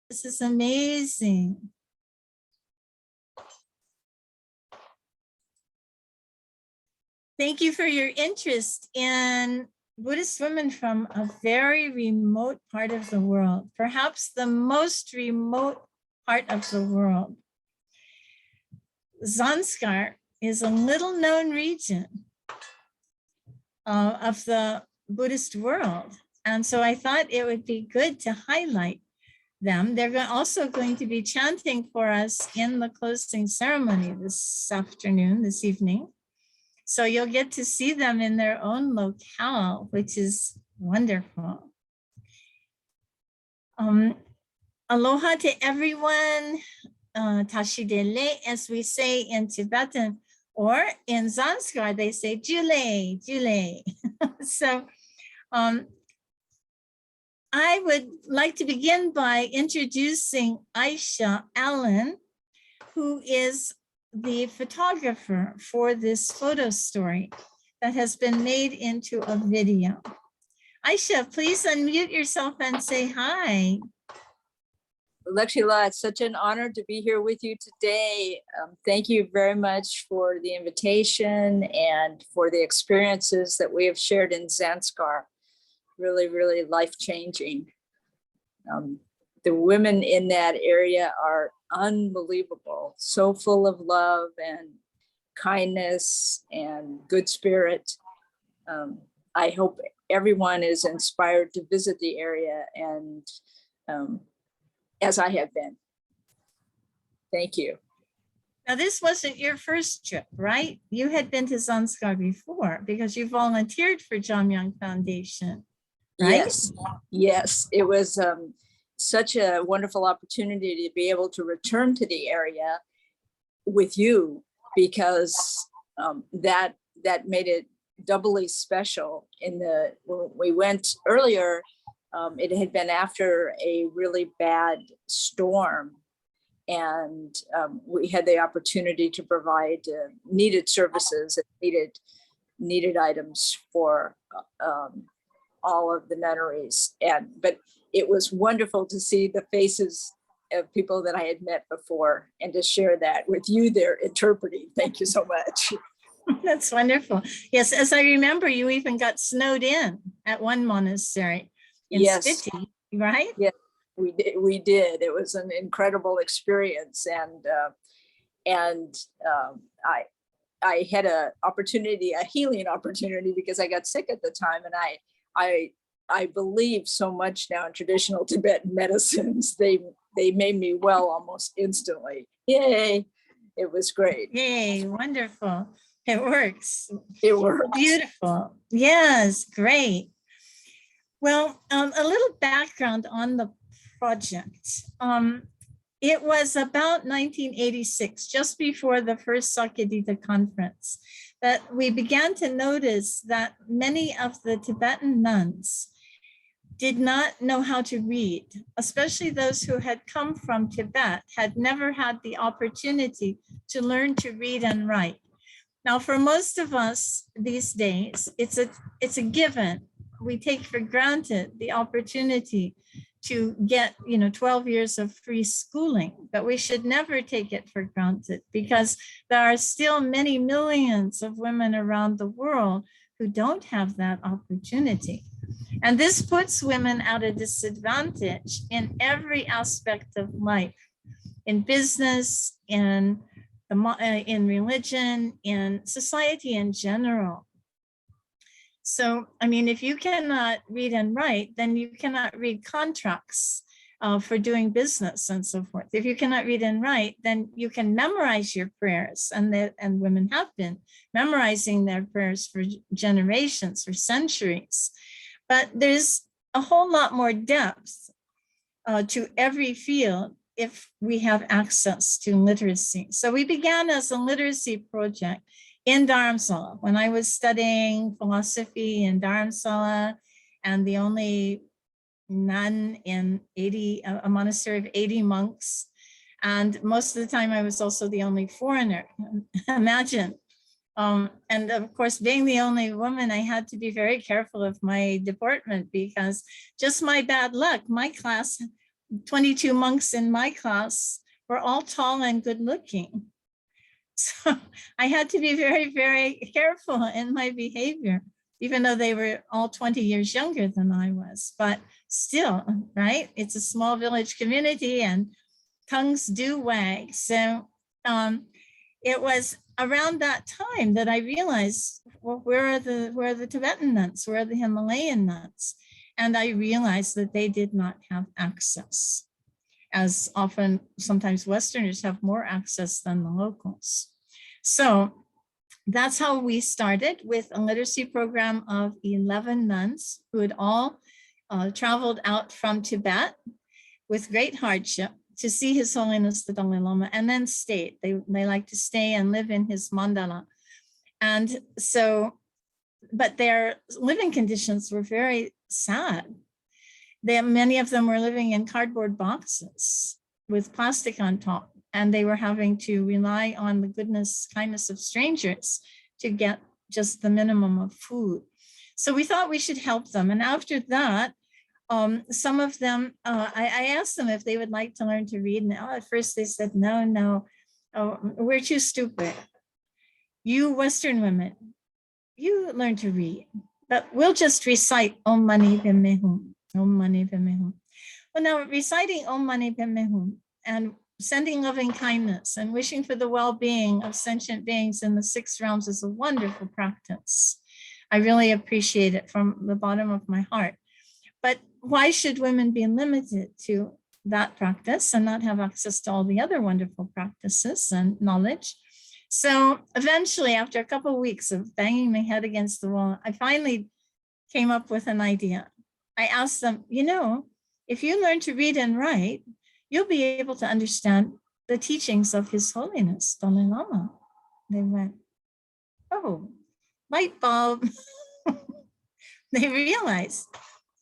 This is amazing. Thank you for your interest in Buddhist women from a very remote part of the world, perhaps the most remote part of the world. Zangskar is a little known region of the Buddhist world. And so I thought it would be good to highlight them. They're also going to be chanting for us in the closing ceremony this afternoon, this evening. So you'll get to see them in their own locale, which is wonderful. Aloha to everyone. Tashidele, as we say in Tibetan, or in Zangskar, they say Jule, Jule. So I would like to begin by introducing Aisha Allen, who is the photographer for this photo story that has been made into a video. Aisha, please unmute yourself and say hi. Lakshila, it's such an honor to be here with you today. Thank you very much for the invitation and for the experiences that we have shared in Zangskar. Really, really life-changing. The women in that area are unbelievable, so full of love and kindness and good spirit. I hope everyone is inspired to visit the area, and as I have been. Thank you. Now, this wasn't your first trip, right? You had been to Zangskar before because you volunteered for Jamyang Foundation, right? Yes, yes. It was such a wonderful opportunity to be able to return to the area with you, because that made it doubly special. When we went earlier, it had been after a really bad storm, and we had the opportunity to provide needed services and needed items for all of the nunneries. But it was wonderful to see the faces of people that I had met before and to share that with you there interpreting. Thank you so much. That's wonderful. Yes, as I remember, you even got snowed in at one monastery. In yes, Spiti, right? Yes, we did. It was an incredible experience, and I had a healing opportunity, because I got sick at the time, and I believe so much now in traditional Tibetan medicines. They made me well almost instantly. Yay! It was great. Yay! Wonderful. It works. It works. Beautiful. Yes, great. Well, a little background on the project. It was about 1986, just before the first Sakyadhita conference, that we began to notice that many of the Tibetan nuns did not know how to read, especially those who had come from Tibet, had never had the opportunity to learn to read and write. Now, for most of us these days, it's a given. We take for granted the opportunity to get 12 years of free schooling, but we should never take it for granted, because there are still many millions of women around the world who don't have that opportunity. And this puts women at a disadvantage in every aspect of life, in business, in religion, in society in general. So, I mean, if you cannot read and write, then you cannot read contracts for doing business and so forth. If you cannot read and write, then you can memorize your prayers, and women have been memorizing their prayers for generations, for centuries. But there's a whole lot more depth to every field if we have access to literacy. So we began as a literacy project in Dharamsala when I was studying philosophy in Dharamsala, and the only nun in a monastery of 80 monks. And most of the time I was also the only foreigner, imagine. And of course, being the only woman, I had to be very careful of my deportment, because just my bad luck, my class 22 monks in my class were all tall and good looking. So I had to be very, very careful in my behavior, even though they were all 20 years younger than I was. But still, right? It's a small village community and tongues do wag. So it was around that time that I realized, well, where are the Tibetan nuns? Where are the Himalayan nuns? And I realized that they did not have access, as often sometimes Westerners have more access than the locals. So that's how we started, with a literacy program of 11 nuns who had all traveled out from Tibet with great hardship to see His Holiness the Dalai Lama, and then stayed. They like to stay and live in his mandala. And so, but their living conditions were very sad. Many of them were living in cardboard boxes with plastic on top, and they were having to rely on the goodness, kindness of strangers to get just the minimum of food. So we thought we should help them. And after that, some of them, I asked them if they would like to learn to read. And at first they said, no, we're too stupid. You Western women, you learn to read, but we'll just recite Om Mani Padme Hum, Om Mani Padme Hum. Well, now reciting Om Mani Padme Hum and sending loving kindness and wishing for the well-being of sentient beings in the 6 realms is a wonderful practice. I really appreciate it from the bottom of my heart. But why should women be limited to that practice and not have access to all the other wonderful practices and knowledge? So eventually, after a couple of weeks of banging my head against the wall, I finally came up with an idea. I asked them, if you learn to read and write, you'll be able to understand the teachings of His Holiness Dalai Lama. They went, oh, light bulb. They realized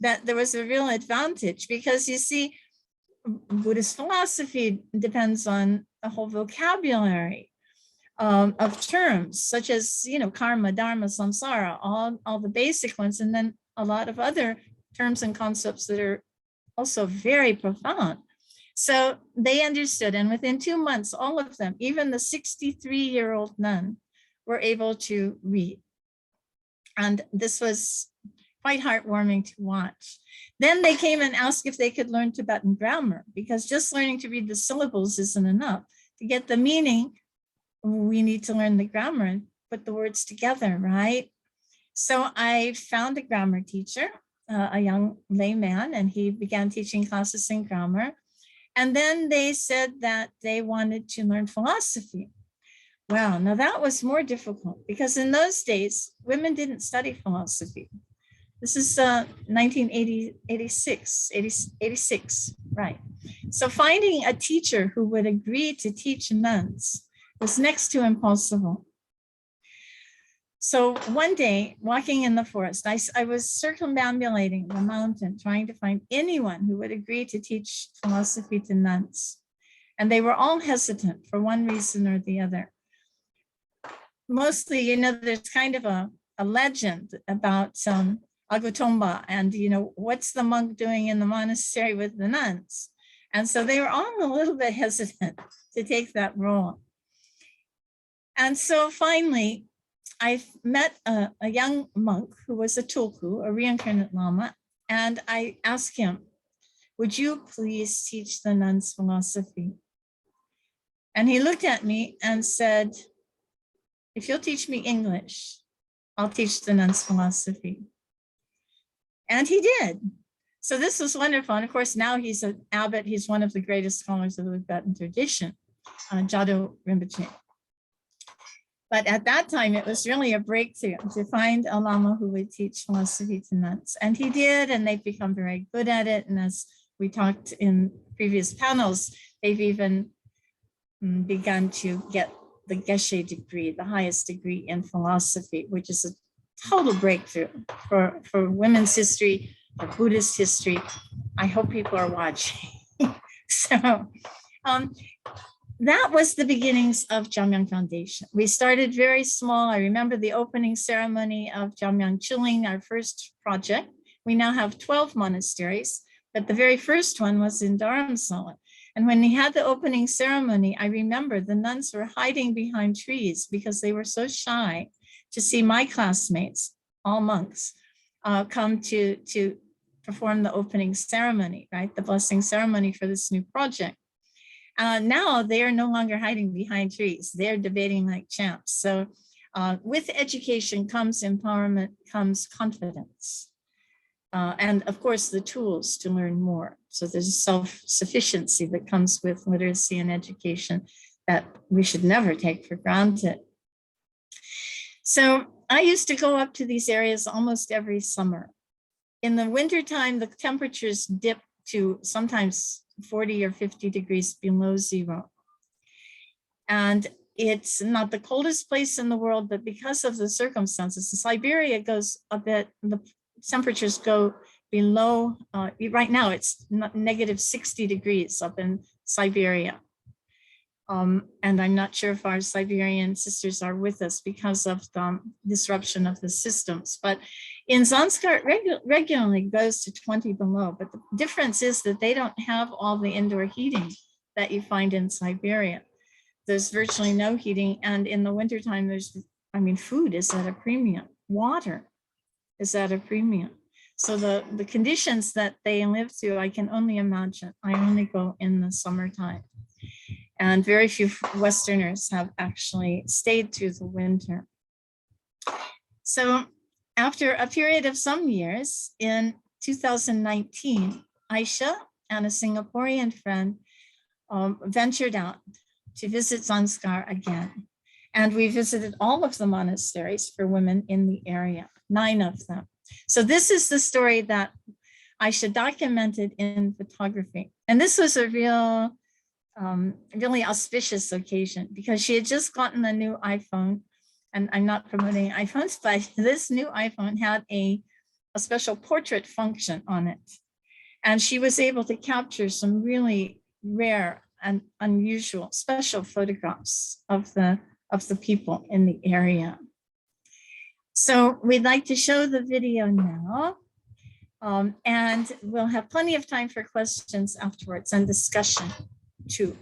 that there was a real advantage, because you see, Buddhist philosophy depends on a whole vocabulary of terms, such as, karma, dharma, samsara, all the basic ones, and then a lot of other terms and concepts that are also very profound. So they understood, and within 2 months, all of them, even the 63-year-old nun, were able to read. And this was quite heartwarming to watch. Then they came and asked if they could learn Tibetan grammar, because just learning to read the syllables isn't enough. To get the meaning, we need to learn the grammar and put the words together, right? So I found a grammar teacher, a young layman, and he began teaching classes in grammar. And then they said that they wanted to learn philosophy. Wow, now that was more difficult, because in those days, women didn't study philosophy. This is 1986, right? So finding a teacher who would agree to teach nuns was next to impossible. So one day, walking in the forest, I was circumambulating the mountain, trying to find anyone who would agree to teach philosophy to nuns. And they were all hesitant for one reason or the other. Mostly, there's kind of a legend about Agutomba and, what's the monk doing in the monastery with the nuns? And so they were all a little bit hesitant to take that role. And so finally, I met a young monk who was a tulku, a reincarnate lama, and I asked him, would you please teach the nuns philosophy? And he looked at me and said, if you'll teach me English, I'll teach the nuns philosophy. And he did. So this was wonderful. And of course, now he's an abbot. He's one of the greatest scholars of the Tibetan tradition, Jado Rinpoche. But at that time, it was really a breakthrough to find a lama who would teach philosophy to nuns. And he did, and they've become very good at it. And as we talked in previous panels, they've even begun to get the Geshe degree, the highest degree in philosophy, which is a total breakthrough for women's history, for Buddhist history. I hope people are watching. So that was the beginnings of Jamyang Foundation. We started very small. I remember the opening ceremony of Jamyang Chiling, our first project. We now have 12 monasteries, but the very first one was in Dharamsala. And when he had the opening ceremony, I remember the nuns were hiding behind trees because they were so shy to see my classmates, all monks, come to perform the opening ceremony, right? The blessing ceremony for this new project. Now they are no longer hiding behind trees. They're debating like champs. So with education comes empowerment, comes confidence. And of course, the tools to learn more. So there's self-sufficiency that comes with literacy and education that we should never take for granted. So I used to go up to these areas almost every summer. In the wintertime, the temperatures dip to sometimes 40 or 50 degrees below zero. And it's not the coldest place in the world, but because of the circumstances, Siberia goes a bit, the temperatures go below, right now it's negative 60 degrees up in Siberia. And I'm not sure if our Siberian sisters are with us because of the disruption of the systems, but in Zangskar, regularly goes to 20 below, but the difference is that they don't have all the indoor heating that you find in Siberia. There's virtually no heating, and in the wintertime, food is at a premium, water is at a premium. So the conditions that they live through, I can only imagine. I only go in the summertime. And very few Westerners have actually stayed through the winter. So after a period of some years, in 2019, Aisha and a Singaporean friend ventured out to visit Zangskar again. And we visited all of the monasteries for women in the area, 9 of them. So this is the story that Aisha documented in photography. And this was a really auspicious occasion because she had just gotten a new iPhone, and I'm not promoting iPhones, but this new iPhone had a special portrait function on it. And she was able to capture some really rare and unusual special photographs of the people in the area. So we'd like to show the video now. And we'll have plenty of time for questions afterwards and discussion too.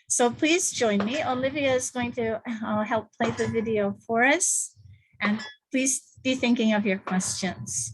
So please join me. Olivia is going to help play the video for us. And please be thinking of your questions.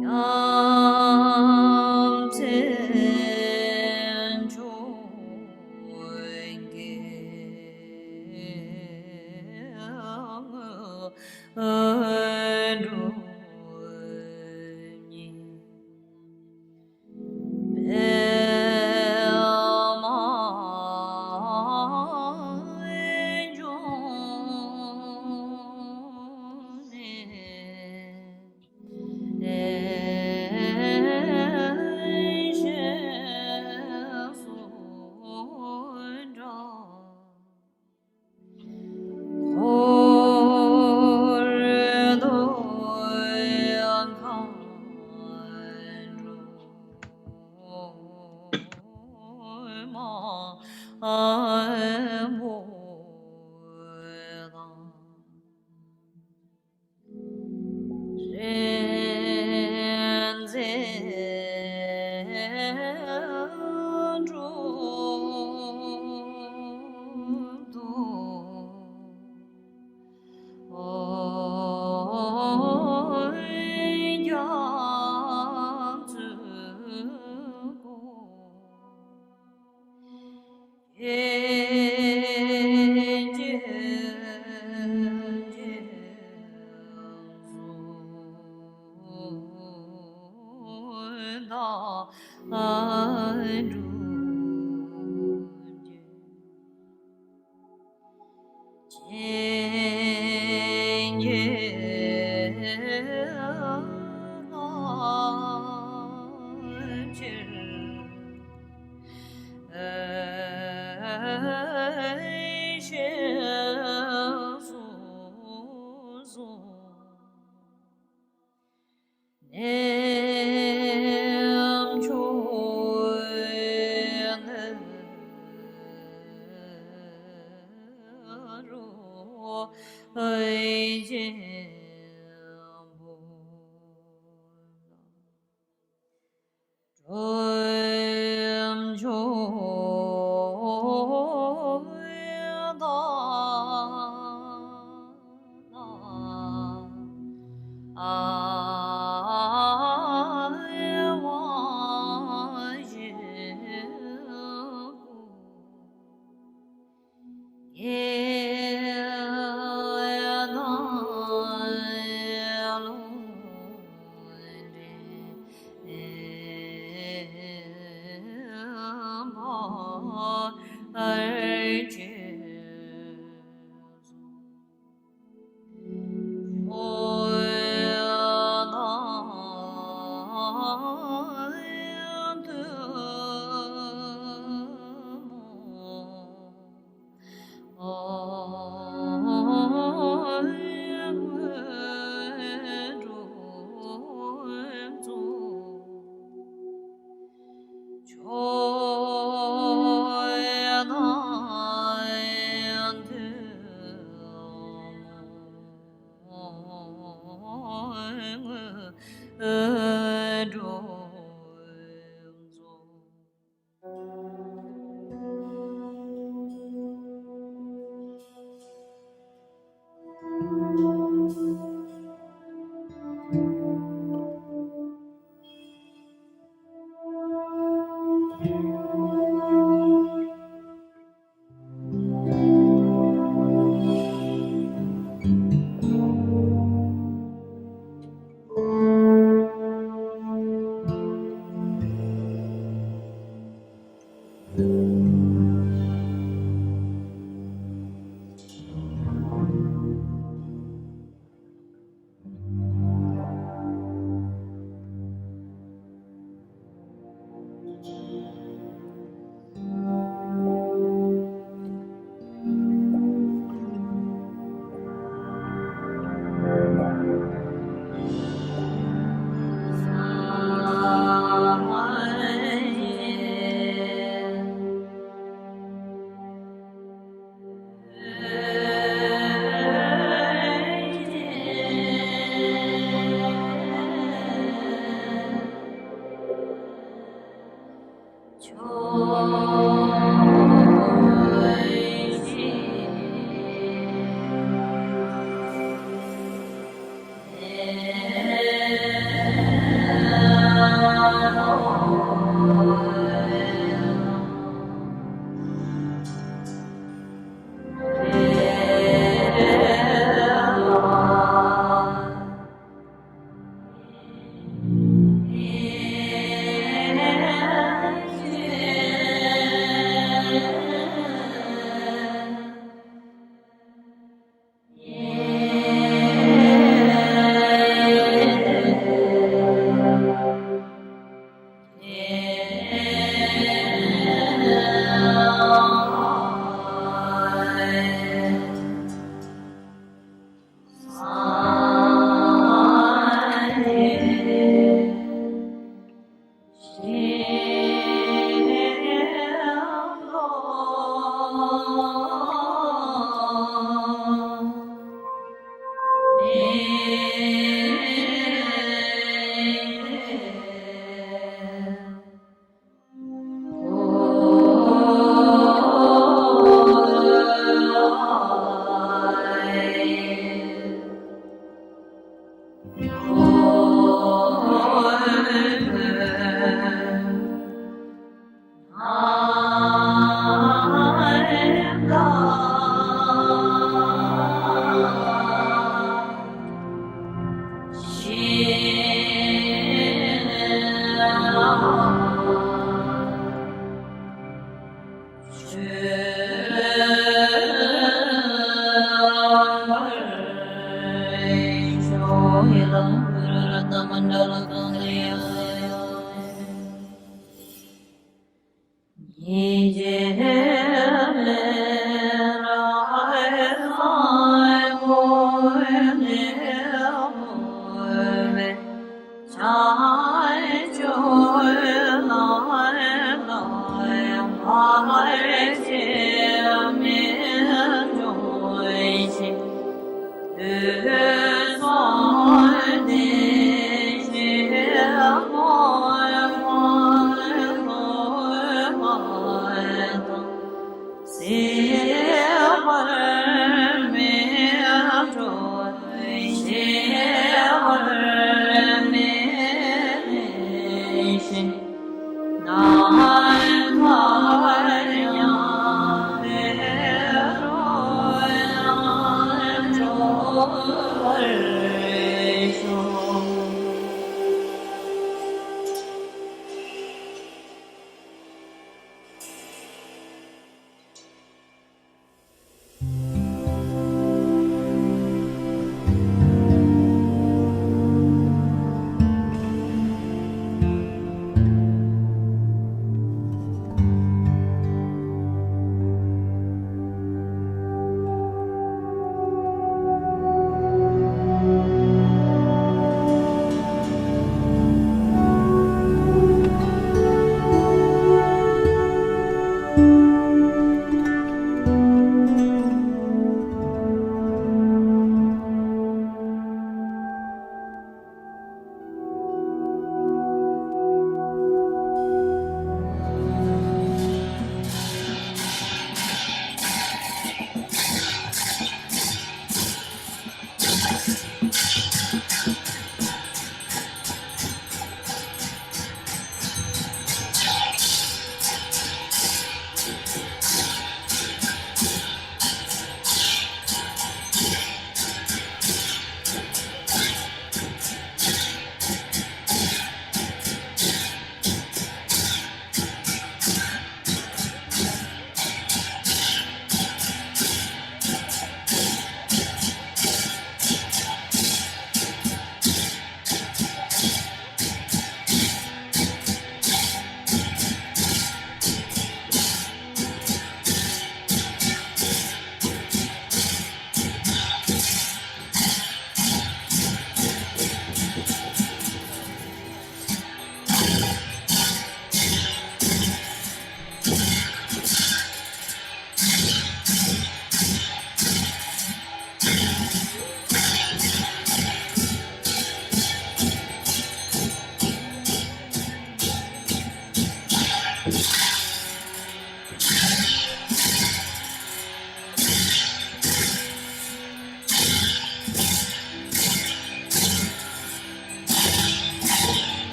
Yin Yeah.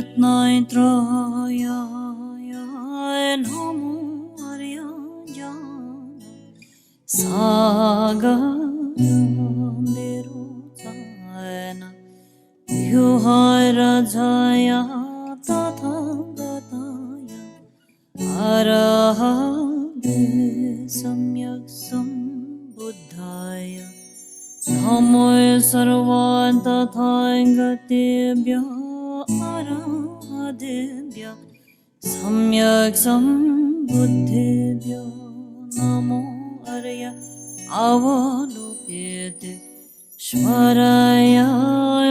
Ratnai Troya Namo Arya Saga Nirutana Yuhara Jaya Tatha Gataya Arahade Samyak Sambuddhaya Namo Sarvanta Thaingatebhya Arahadebhya Samyak Sambuddhebhya Namo Arya Avalokite Shvaraya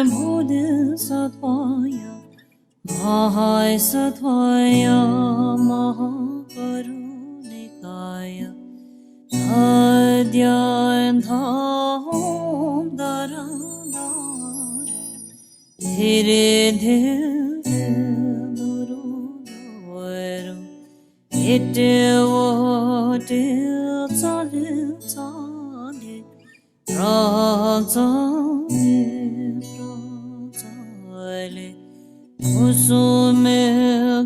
Bodhisattvaya Mahaisatvaya Mahakarunikaya Adhyayantahom Daradara Dhire Dhire Duru Duru Ite Vote Tsale Tsale Pratsale Pratsale Kusume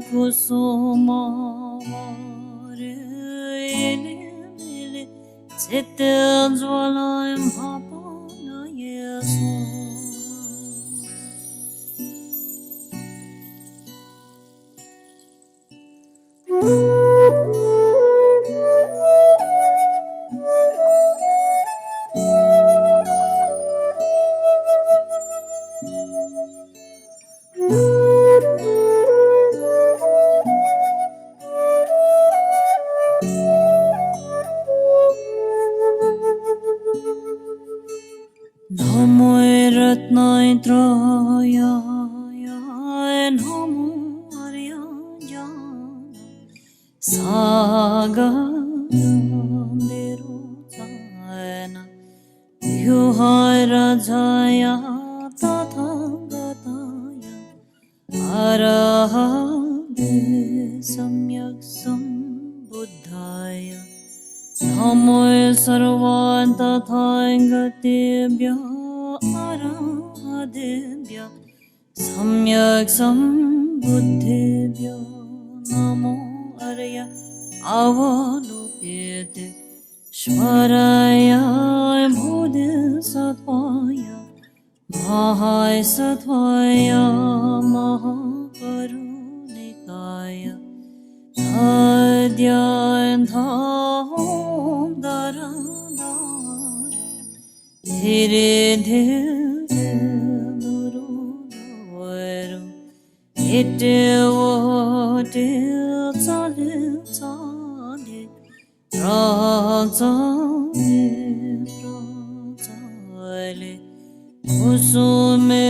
Kusumavare Ele Siddha Jvalayam Hapana Yesu Namo Ratnai Troya Namo Arya Saga Nirutana Yuhara Jaya Tatha Gataya Arahade Samyak Sambuddhaya Namo Sarvanta Thaingatebhya Arahadebhya Samyak Sambuddhebhya Namo Arya Avalokite Shvaraya Bodhisattvaya Mahaisatvaya Mahakarunikaya Adhyayantahom Daradara Dhire Dhire Duru Duru Ite Vote Tsale Tsale Pratsale Pratsale Kusume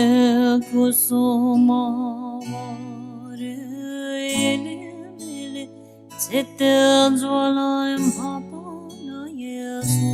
Kusumavare Ele Siddha Jvalayam Hapana Yesu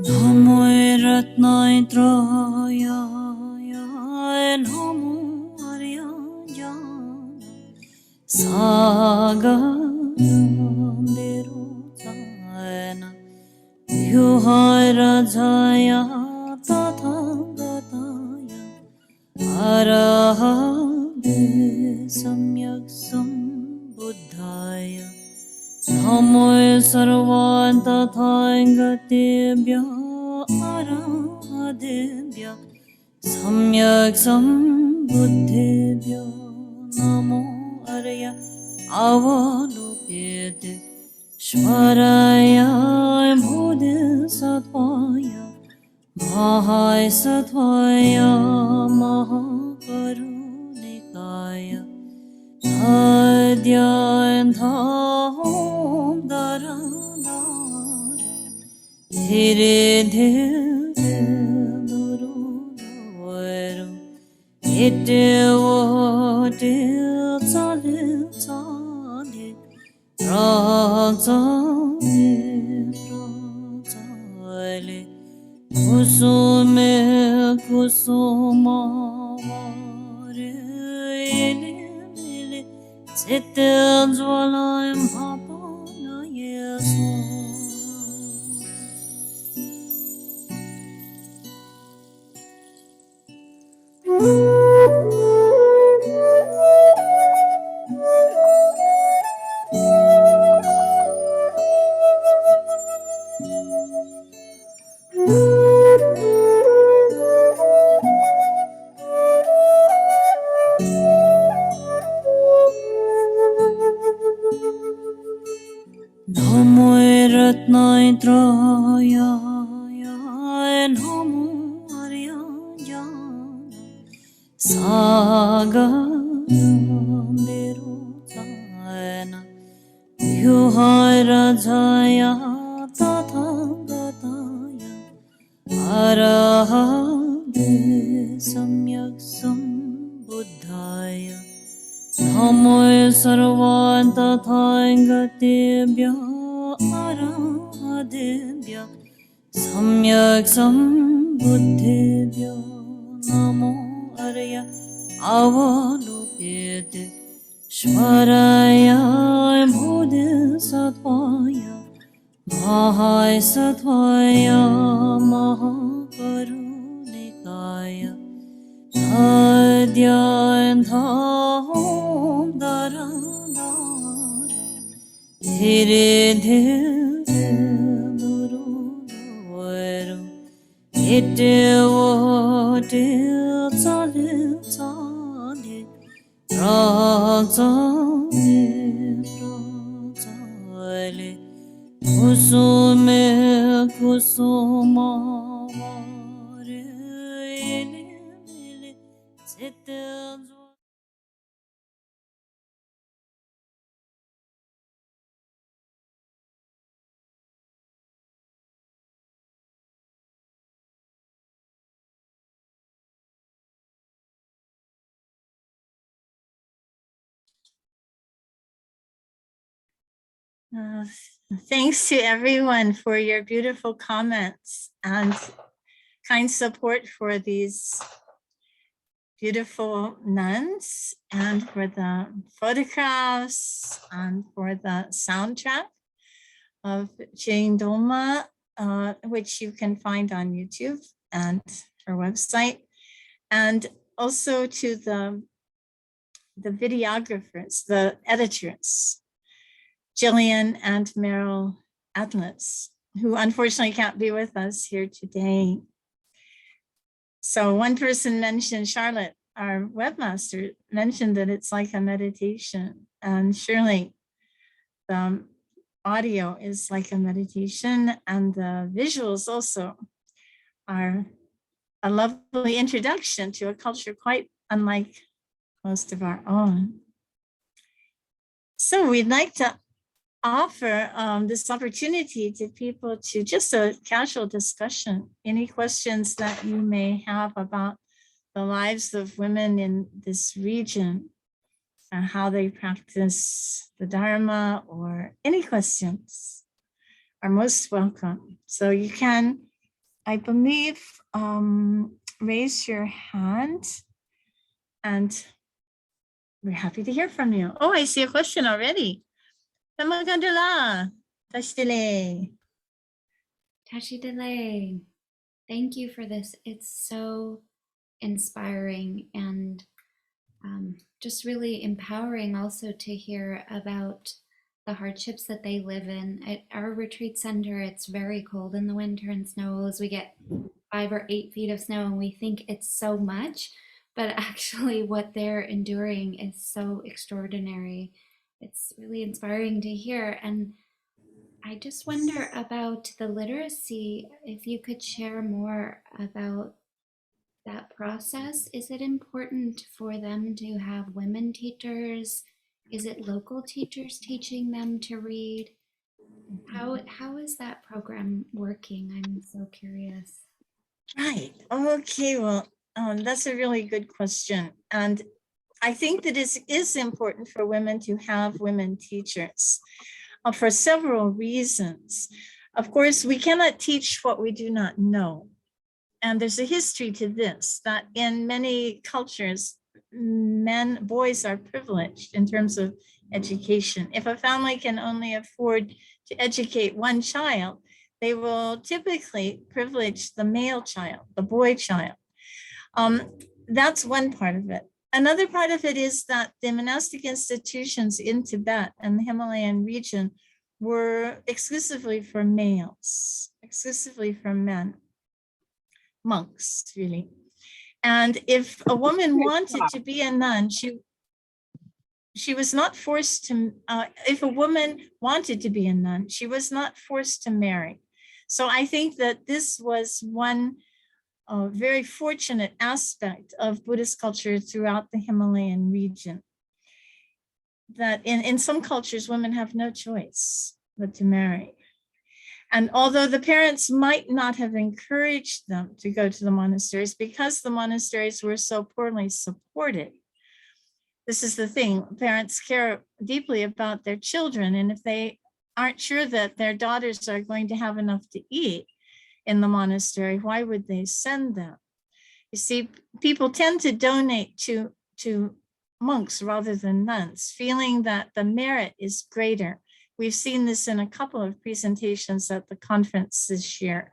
Namo Ratnai Troya Namo Arya Saga Nirutana Yuhara Jaya Tatha Gataya Arahade Samyak Sambuddhaya Namo Sarvanta Thaingatebhya Arahadebhya Samyak Sambuddhebhya Namo Arya Avalokite Shvaraya Bodhisattvaya Mahaisatvaya Mahakarunikaya Adhyayantahom Daradara Dhire Dhire Duru Duru Ite Vote Tsale chale rajane rajale kusume kusumavare ele ele setel jwalayam hapana yeso. Namo Ratnai Traya Namo Aryaya Sagarambiro Jayana Yuhai Rajaya Tathagataya Arahate Samyak Sambuddhaya Namo Sarvanta Thagatebhya Arahadebhya Samyak Sambuddhebhya Namo Arya Avalokite Shvaraya Bodhisattvaya Mahai Sattvaya Mahakarunikaya Adyan Dham Dara Dara Dhire Dhire Duru Duru Ite Vote Tsale Tsale Rajane Rajale Kusume Kusumavare ele ele setel jwalayam. Uh, Thanks to everyone for your beautiful comments and kind support for these beautiful nuns and for the photographs and for the soundtrack of Jane Doma, which you can find on YouTube and her website. And also to the videographers, the editors, Jillian and Meryl Atlas, who unfortunately can't be with us here today. So one person mentioned, Charlotte, our webmaster, mentioned that it's like a meditation. And surely the audio is like a meditation, and the visuals also are a lovely introduction to a culture quite unlike most of our own. So we'd like to offer this opportunity to people to just a casual discussion. Any questions that you may have about the lives of women in this region and how they practice the Dharma, or any questions are most welcome. So you can, I believe, raise your hand and we're happy to hear from you. Oh, I see a question already. Tamagandala, Tashtile. Tashi Delay, thank you for this. It's so inspiring and just really empowering also to hear about the hardships that they live in. At our retreat center, it's very cold in the winter and snows. We get 5 or 8 feet of snow and we think it's so much, but actually what they're enduring is so extraordinary. It's really inspiring to hear. And I just wonder about the literacy, if you could share more about that process. Is it important for them to have women teachers? Is it local teachers teaching them to read? How is that program working? I'm so curious. Right. Okay. Well, that's a really good question. And I think that it is important for women to have women teachers for several reasons. Of course, we cannot teach what we do not know. And there's a history to this, that in many cultures, boys are privileged in terms of education. If a family can only afford to educate one child, they will typically privilege the male child, the boy child. That's one part of it. Another part of it is that the monastic institutions in Tibet and the Himalayan region were exclusively for males, exclusively for men, monks, really. And if a woman wanted to be a nun, she was not forced to, if a woman wanted to be a nun, she was not forced to marry. So I think that this was one very fortunate aspect of Buddhist culture throughout the Himalayan region. That in some cultures, women have no choice but to marry. And although the parents might not have encouraged them to go to the monasteries because the monasteries were so poorly supported, this is the thing, parents care deeply about their children. And if they aren't sure that their daughters are going to have enough to eat in the monastery, why would they send them? You see, people tend to donate to monks rather than nuns, feeling that the merit is greater. We've seen this in a couple of presentations at the conference this year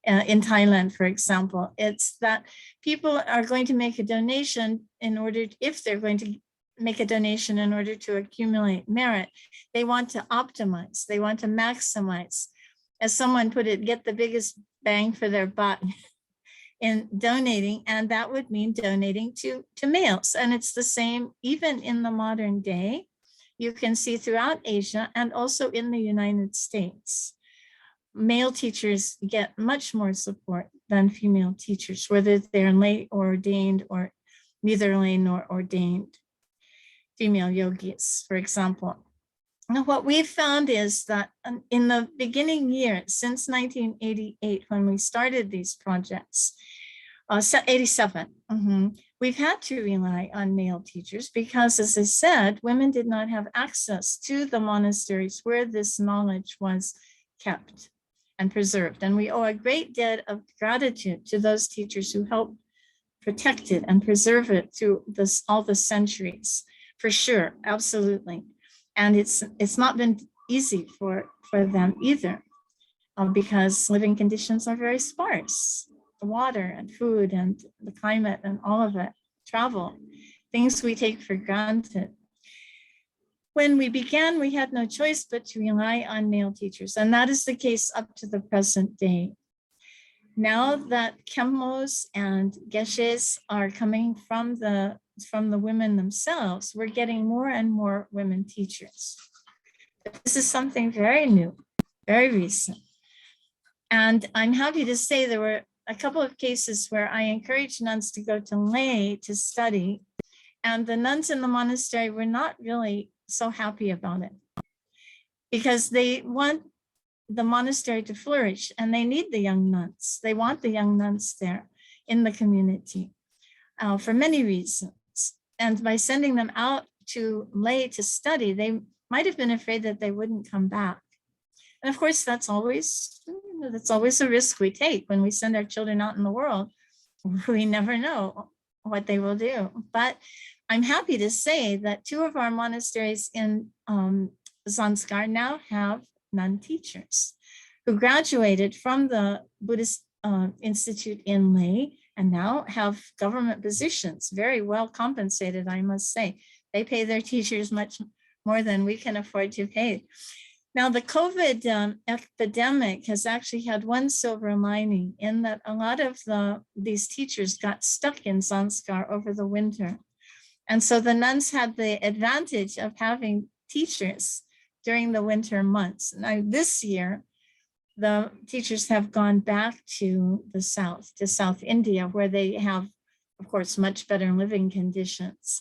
in Thailand, for example. It's that people are going to make a donation in order, if they're going to make a donation in order to accumulate merit, they want to optimize, they want to maximize. As someone put it, get the biggest bang for their buck in donating, and that would mean donating to males. And it's the same even in the modern day. You can see throughout Asia and also in the United States, male teachers get much more support than female teachers, whether they're lay ordained or neither lay nor ordained. Female yogis, for example. Now, what we've found is that in the beginning year, since 1988, when we started these projects, 87, we've had to rely on male teachers because, as I said, women did not have access to the monasteries where this knowledge was kept and preserved. And we owe a great debt of gratitude to those teachers who helped protect it and preserve it through all the centuries, for sure, absolutely. And it's not been easy for them either, because living conditions are very sparse. The water and food and the climate and all of it, travel, things we take for granted. When we began, we had no choice but to rely on male teachers, and that is the case up to the present day. Now that Kemmos and Geshes are coming from the women themselves, we're getting more and more women teachers. This is something very new, very recent. And I'm happy to say there were a couple of cases where I encouraged nuns to go to lay to study, and the nuns in the monastery were not really so happy about it because they want the monastery to flourish and they need the young nuns. They want the young nuns there in the community for many reasons. And by sending them out to lay to study, they might have been afraid that they wouldn't come back. And of course, that's always a risk we take when we send our children out in the world. We never know what they will do. But I'm happy to say that 2 of our monasteries in Zangskar now have nun teachers who graduated from the Buddhist Institute in Leh and now have government positions, very well compensated, I must say. They pay their teachers much more than we can afford to pay. Now, the COVID epidemic has actually had one silver lining in that a lot of these teachers got stuck in Zangskar over the winter. And so the nuns had the advantage of having teachers during the winter months. Now, this year, the teachers have gone back to the south, to South India, where they have, of course, much better living conditions.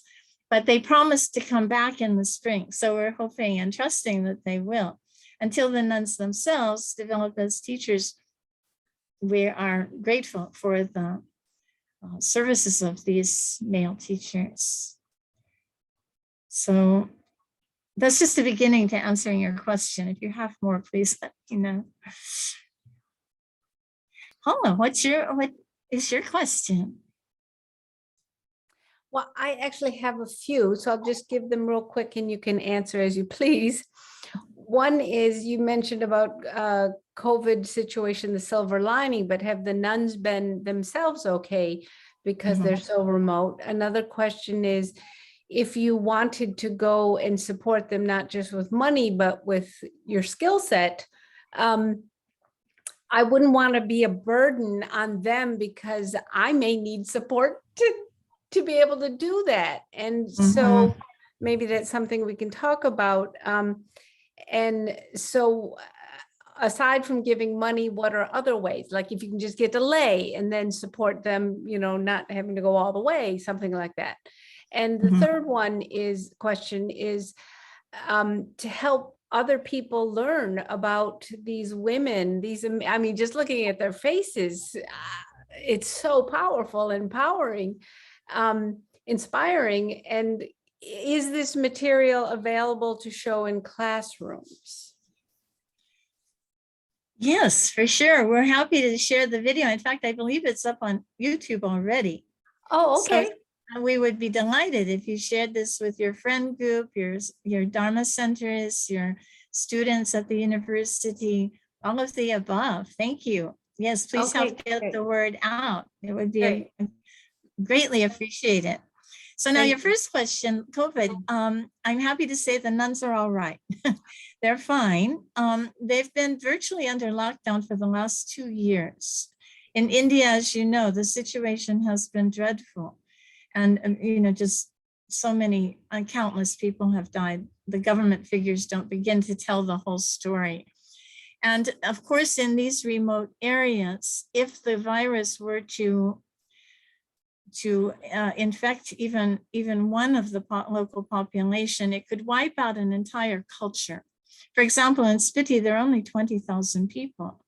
But they promised to come back in the spring. So we're hoping and trusting that they will. Until the nuns themselves develop as teachers, we are grateful for the services of these male teachers. So that's just the beginning to answering your question. If you have more, please let me know. Paula, what is your question? Well, I actually have a few, so I'll just give them real quick and you can answer as you please. One is you mentioned about COVID situation, the silver lining, but have the nuns been themselves okay because they're so remote? Another question is, if you wanted to go and support them, not just with money, but with your skill set, I wouldn't want to be a burden on them because I may need support to be able to do that. And so maybe that's something we can talk about. And so aside from giving money, what are other ways? Like if you can just get a lay and then support them, you know, not having to go all the way, something like that. And the third one is question is to help other people learn about these women, I mean, just looking at their faces, it's so powerful, empowering, inspiring. And is this material available to show in classrooms? Yes, for sure. We're happy to share the video. In fact, I believe it's up on YouTube already. Oh, okay. So we would be delighted if you shared this with your friend group, your Dharma centers, your students at the university, all of the above. Thank you. Yes, please help get the word out. It would be greatly appreciated. So now your first question, COVID, I'm happy to say the nuns are all right. They're fine. They've been virtually under lockdown for the last 2 years. In India, as you know, the situation has been dreadful. And, you know, just so many, countless people have died. The government figures don't begin to tell the whole story. And of course, in these remote areas, if the virus were to infect even one of the local population, it could wipe out an entire culture. For example, in Spiti, there are only 20,000 people.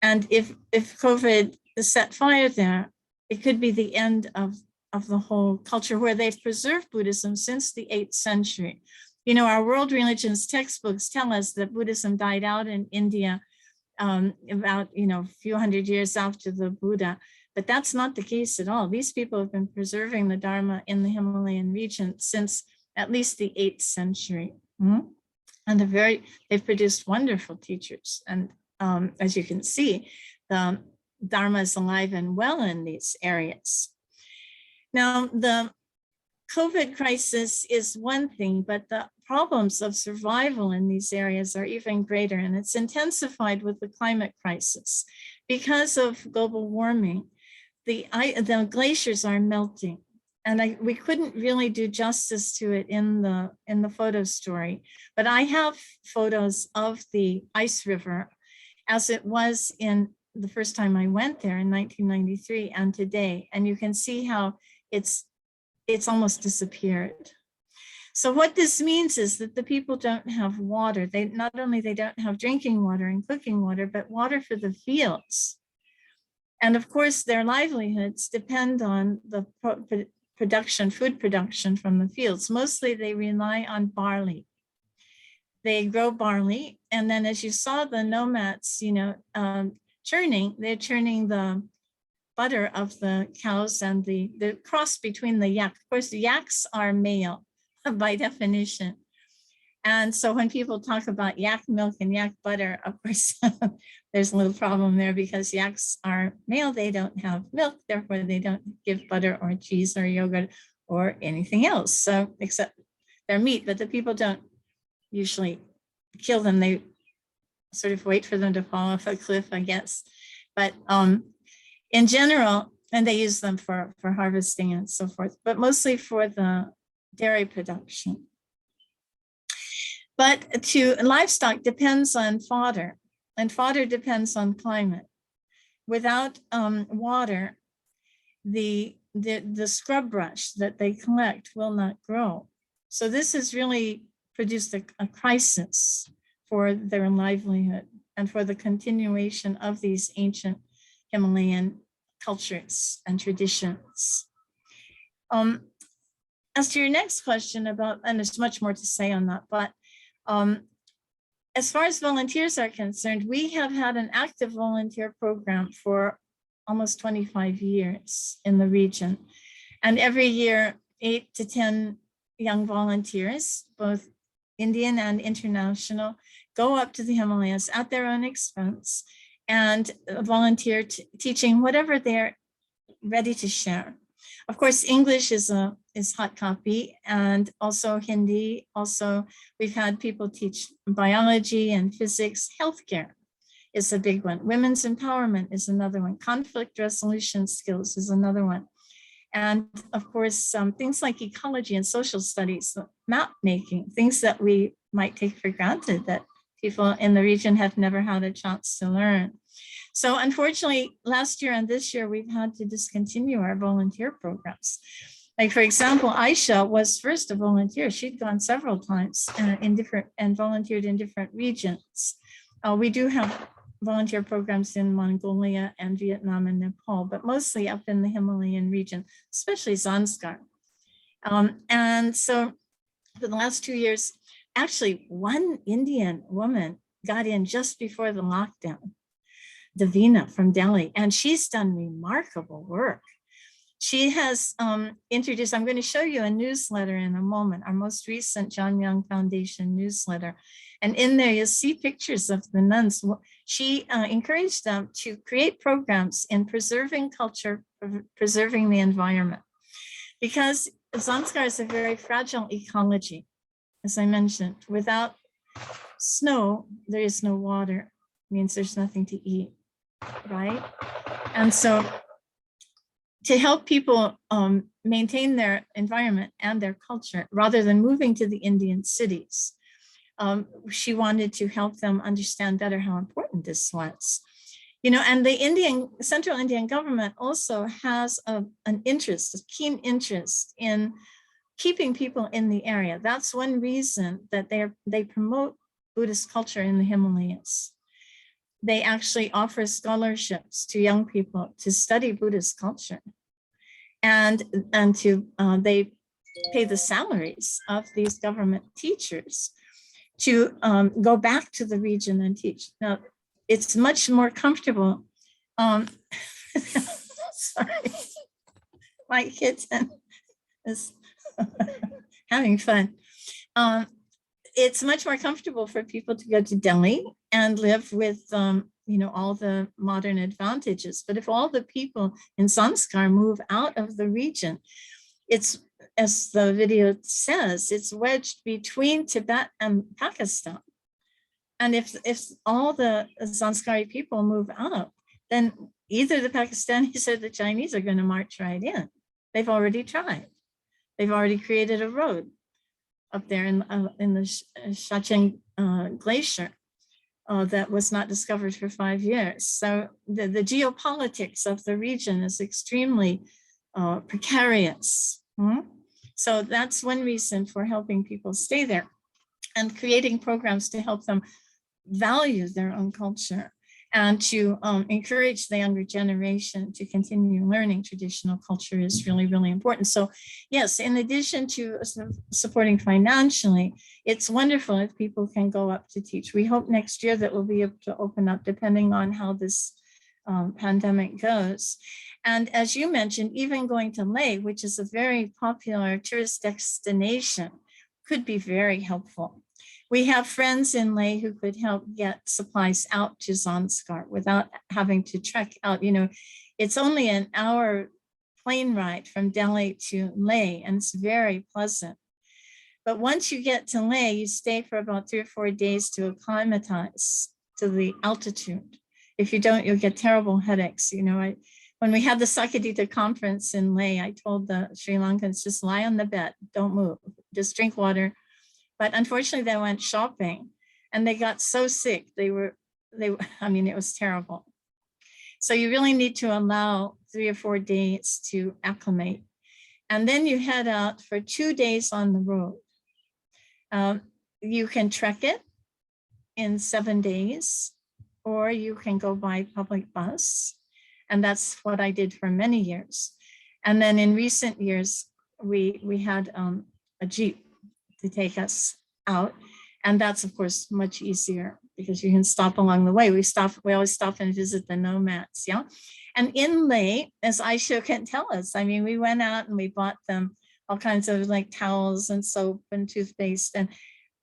And if COVID set fire there, it could be the end of the whole culture where they've preserved Buddhism since the 8th century. You know, our world religions textbooks tell us that Buddhism died out in India about, you know, a few hundred years after the Buddha. But that's not the case at all. These people have been preserving the Dharma in the Himalayan region since at least the 8th century. And they've produced wonderful teachers. And as you can see, the Dharma is alive and well in these areas. Now, the COVID crisis is one thing, but the problems of survival in these areas are even greater, and it's intensified with the climate crisis. Because of global warming, the glaciers are melting, and we couldn't really do justice to it in the photo story, but I have photos of the ice river as it was in the first time I went there in 1993 and today, and you can see how it's almost disappeared. So what this means is that the people don't have water. They don't have drinking water and cooking water, but water for the fields. And of course, their livelihoods depend on the food production from the fields. Mostly they rely on barley. They grow barley. And then as you saw the nomads, you know, they're churning the butter of the cows and the cross between the yak. Of course, the yaks are male by definition. And so when people talk about yak milk and yak butter, of course, there's a little problem there because yaks are male. They don't have milk, therefore they don't give butter or cheese or yogurt or anything else. So except their meat, but the people don't usually kill them. They sort of wait for them to fall off a cliff, I guess. But in general, and they use them for harvesting and so forth, but mostly for the dairy production. But livestock depends on fodder, and fodder depends on climate. Without water, the scrub brush that they collect will not grow. So this has really produced a crisis for their livelihood and for the continuation of these ancient Himalayan cultures and traditions. as to your next question about, and there's much more to say on that, but as far as volunteers are concerned, we have had an active volunteer program for almost 25 years in the region. And every year, 8 to 10 young volunteers, both Indian and international, go up to the Himalayas at their own expense and volunteer teaching whatever they're ready to share. Of course, English is hot copy, and also Hindi. Also, we've had people teach biology and physics. Healthcare is a big one. Women's empowerment is another one. Conflict resolution skills is another one. And of course, things like ecology and social studies, map making, things that we might take for granted that people in the region have never had a chance to learn. So unfortunately, last year and this year, we've had to discontinue our volunteer programs. Like, for example, Aisha was first a volunteer. She'd gone several times and volunteered in different regions. We do have volunteer programs in Mongolia and Vietnam and Nepal, but mostly up in the Himalayan region, especially Zangskar. And so for the last 2 years, actually one Indian woman got in just before the lockdown, Davina from Delhi, and she's done remarkable work. She has introduced, I'm going to show you a newsletter in a moment, our most recent John Young Foundation newsletter. And in there, you'll see pictures of the nuns. She encouraged them to create programs in preserving culture, preserving the environment. Because Zangskar is a very fragile ecology, as I mentioned. Without snow, there is no water. It means there's nothing to eat, right? And so to help people maintain their environment and their culture, rather than moving to the Indian cities, she wanted to help them understand better how important this was. You know, and the Central Indian government also has a keen interest in keeping people in the area. That's one reason that they promote Buddhist culture in the Himalayas. They actually offer scholarships to young people to study Buddhist culture, and they pay the salaries of these government teachers to go back to the region and teach. Now, it's much more comfortable. Sorry, my kitten is having fun. It's much more comfortable for people to go to Delhi and live with, all the modern advantages. But if all the people in Zangskar move out of the region, it's, as the video says, it's wedged between Tibet and Pakistan. And if all the Zangskari people move out, then either the Pakistanis or the Chinese are going to march right in. They've already tried. They've already created a road up there in the Shacheng Glacier that was not discovered for 5 years. So the geopolitics of the region is extremely precarious. So that's one reason for helping people stay there and creating programs to help them value their own culture and to encourage the younger generation to continue learning traditional culture is really, really important. So yes, in addition to supporting financially, it's wonderful if people can go up to teach. We hope next year that we'll be able to open up depending on how this pandemic goes. And as you mentioned, even going to Leh, which is a very popular tourist destination, could be very helpful. We have friends in Leh who could help get supplies out to Zangskar without having to trek out. You know, it's only an hour plane ride from Delhi to Leh, and it's very pleasant. But once you get to Leh, you stay for about 3 or 4 days to acclimatize to the altitude. If you don't, you'll get terrible headaches. You know, when we had the Sakadita conference in Leh, I told the Sri Lankans, just lie on the bed, don't move, just drink water. But unfortunately, they went shopping and they got so sick. It was terrible. So you really need to allow 3 or 4 days to acclimate. And then you head out for 2 days on the road. You can trek it in 7 days, or you can go by public bus. And that's what I did for many years. And then in recent years, we had a Jeep to take us out. And that's of course much easier because you can stop along the way. We always stop and visit the nomads, yeah. And in Leh, as Aisha can tell us, I mean, we went out and we bought them all kinds of like towels and soap and toothpaste. And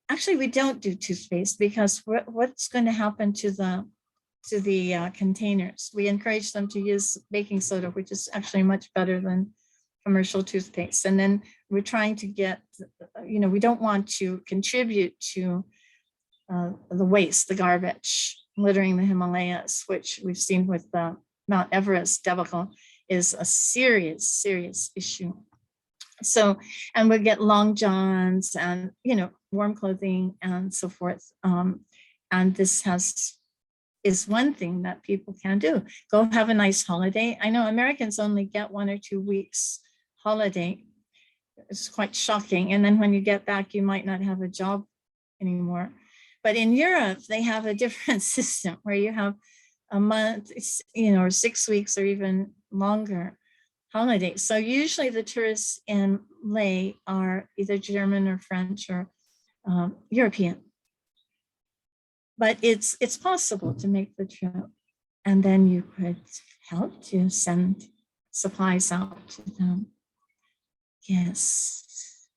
actually we don't do toothpaste because what's going to happen to the containers? We encourage them to use baking soda, which is actually much better than commercial toothpaste. And then we're trying to get, we don't want to contribute to the waste, the garbage littering the Himalayas, which we've seen with the Mount Everest debacle is a serious, serious issue. So, and we get long johns and, warm clothing and so forth. And this is one thing that people can do. Go have a nice holiday. I know Americans only get 1 or 2 weeks holiday. It's quite shocking. And then when you get back, you might not have a job anymore. But in Europe, they have a different system where you have a month, or 6 weeks or even longer holiday. So usually the tourists in Leh are either German or French or European. But it's possible to make the trip. And then you could help to send supplies out to them. Yes.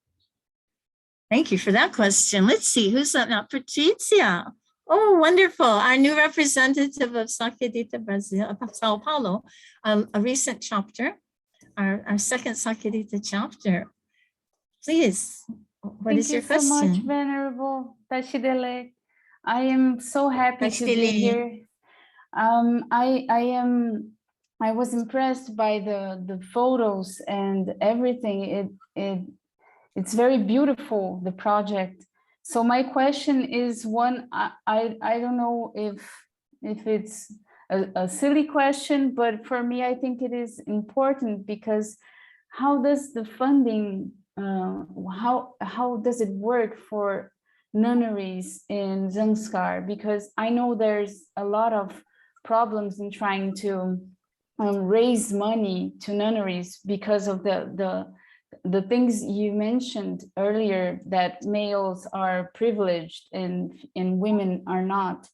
Thank you for that question. Let's see, who's up now? Patricia. Oh, wonderful. Our new representative of Saquarita Brazil, Sao Paulo, a recent chapter, our second Saquarita chapter. Please, what is your question? Thank you so much, Venerable Tashidele. I am so happy to be here. I was impressed by the photos and everything. It's very beautiful, the project. So my question is one, I don't know if it's a silly question, but for me, I think it is important because how does the funding, how does it work for nunneries in Zangskar? Because I know there's a lot of problems in trying to raise money to nunneries because of the things you mentioned earlier, that males are privileged and women are not.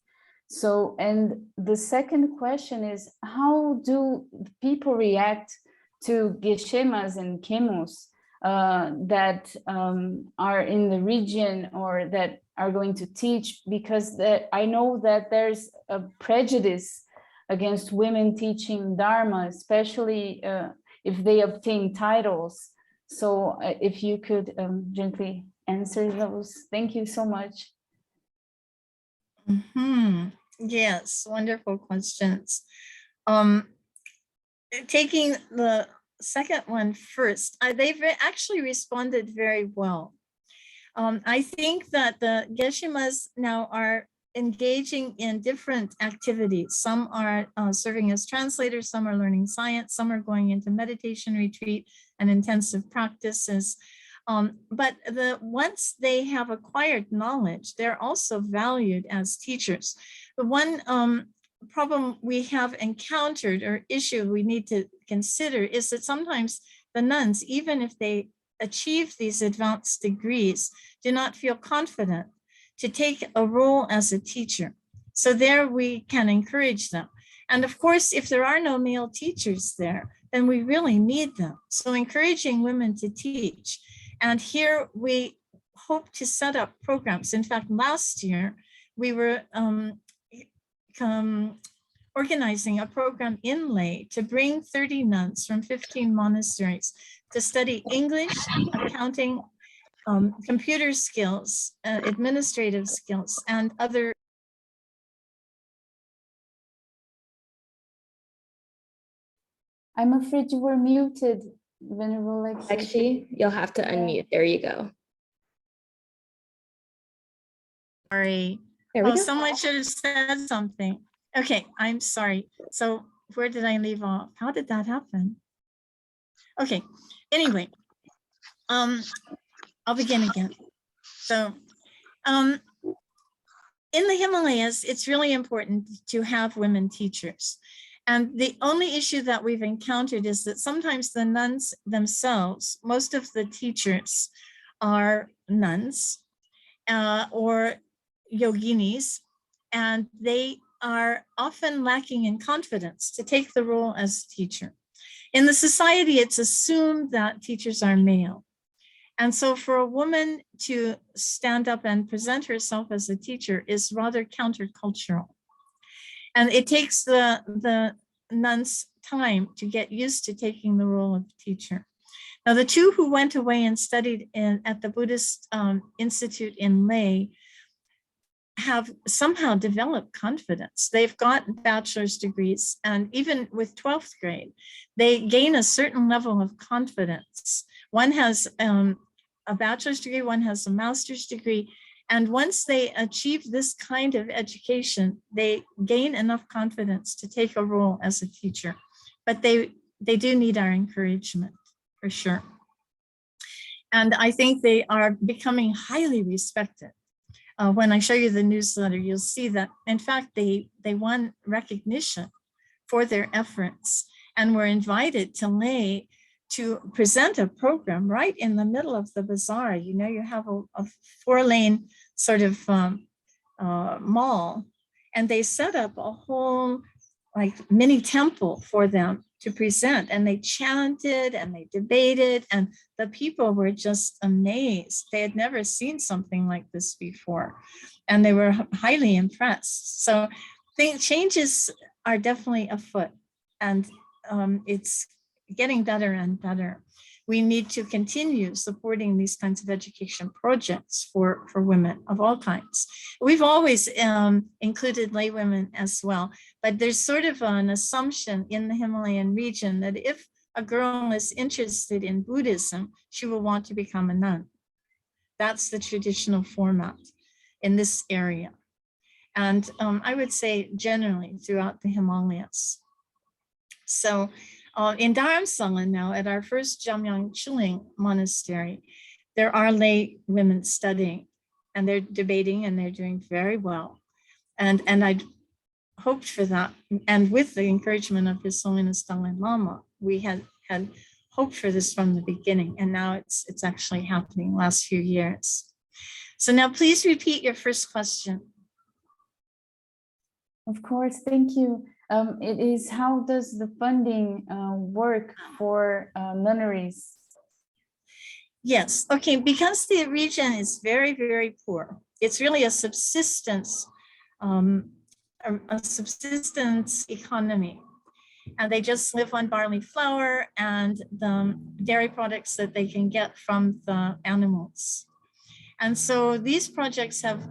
So, and the second question is, how do people react to geshemas and chemos that are in the region or that are going to teach? Because I know that there's a prejudice against women teaching Dharma, especially if they obtain titles. So if you could gently answer those. Thank you so much. Yes, wonderful questions. Taking the second one first, they've actually responded very well. I think that the geshemas now are engaging in different activities. Some are serving as translators, some are learning science, some are going into meditation retreat and intensive practices. But once they have acquired knowledge, they're also valued as teachers. The one problem we have encountered or issue we need to consider is that sometimes the nuns, even if they achieve these advanced degrees, do not feel confident to take a role as a teacher. So there we can encourage them. And of course, if there are no male teachers there, then we really need them. So encouraging women to teach. And here we hope to set up programs. In fact, last year, we were organizing a program in Leh to bring 30 nuns from 15 monasteries to study English, accounting, computer skills, administrative skills, and other. I'm afraid you were muted, Venerable Lexi. Actually, you'll have to unmute. There you go. Sorry. There we go. Someone should have said something. Okay, I'm sorry. So where did I leave off? How did that happen? Okay, anyway, I'll begin again. So in the Himalayas, it's really important to have women teachers. And the only issue that we've encountered is that sometimes the nuns themselves, most of the teachers are nuns or yoginis, and they are often lacking in confidence to take the role as teacher. In the society, it's assumed that teachers are male. And so for a woman to stand up and present herself as a teacher is rather countercultural. And it takes the nuns time to get used to taking the role of teacher. Now, the two who went away and studied at the Buddhist Institute in Leh have somehow developed confidence. They've got bachelor's degrees, and even with 12th grade, they gain a certain level of confidence. One has a bachelor's degree, one has a master's degree, and once they achieve this kind of education, they gain enough confidence to take a role as a teacher. But they do need our encouragement, for sure. And I think they are becoming highly respected. When I show you the newsletter, you'll see that, in fact, they won recognition for their efforts and were invited to Leh to present a program right in the middle of the bazaar. You know, you have a 4-lane sort of mall, and they set up a whole like mini temple for them to present, and they chanted and they debated, and the people were just amazed. They had never seen something like this before, and they were highly impressed. So changes are definitely afoot, and it's getting better and better. We need to continue supporting these kinds of education projects for women of all kinds. We've always included lay women as well, but there's sort of an assumption in the Himalayan region that if a girl is interested in Buddhism, she will want to become a nun. That's the traditional format in this area. And I would say generally throughout the Himalayas. So in Dharamsala now, at our first Jamyang Chuling monastery, there are lay women studying, and they're debating, and they're doing very well. And I hoped for that. And with the encouragement of His Holiness Dalai Lama, we had hoped for this from the beginning, and now it's actually happening last few years. So now please repeat your first question. Of course, thank you. It is, how does the funding work for nunneries? Yes, okay, because the region is very, very poor. It's really a subsistence economy. And they just live on barley flour and the dairy products that they can get from the animals. And so these projects have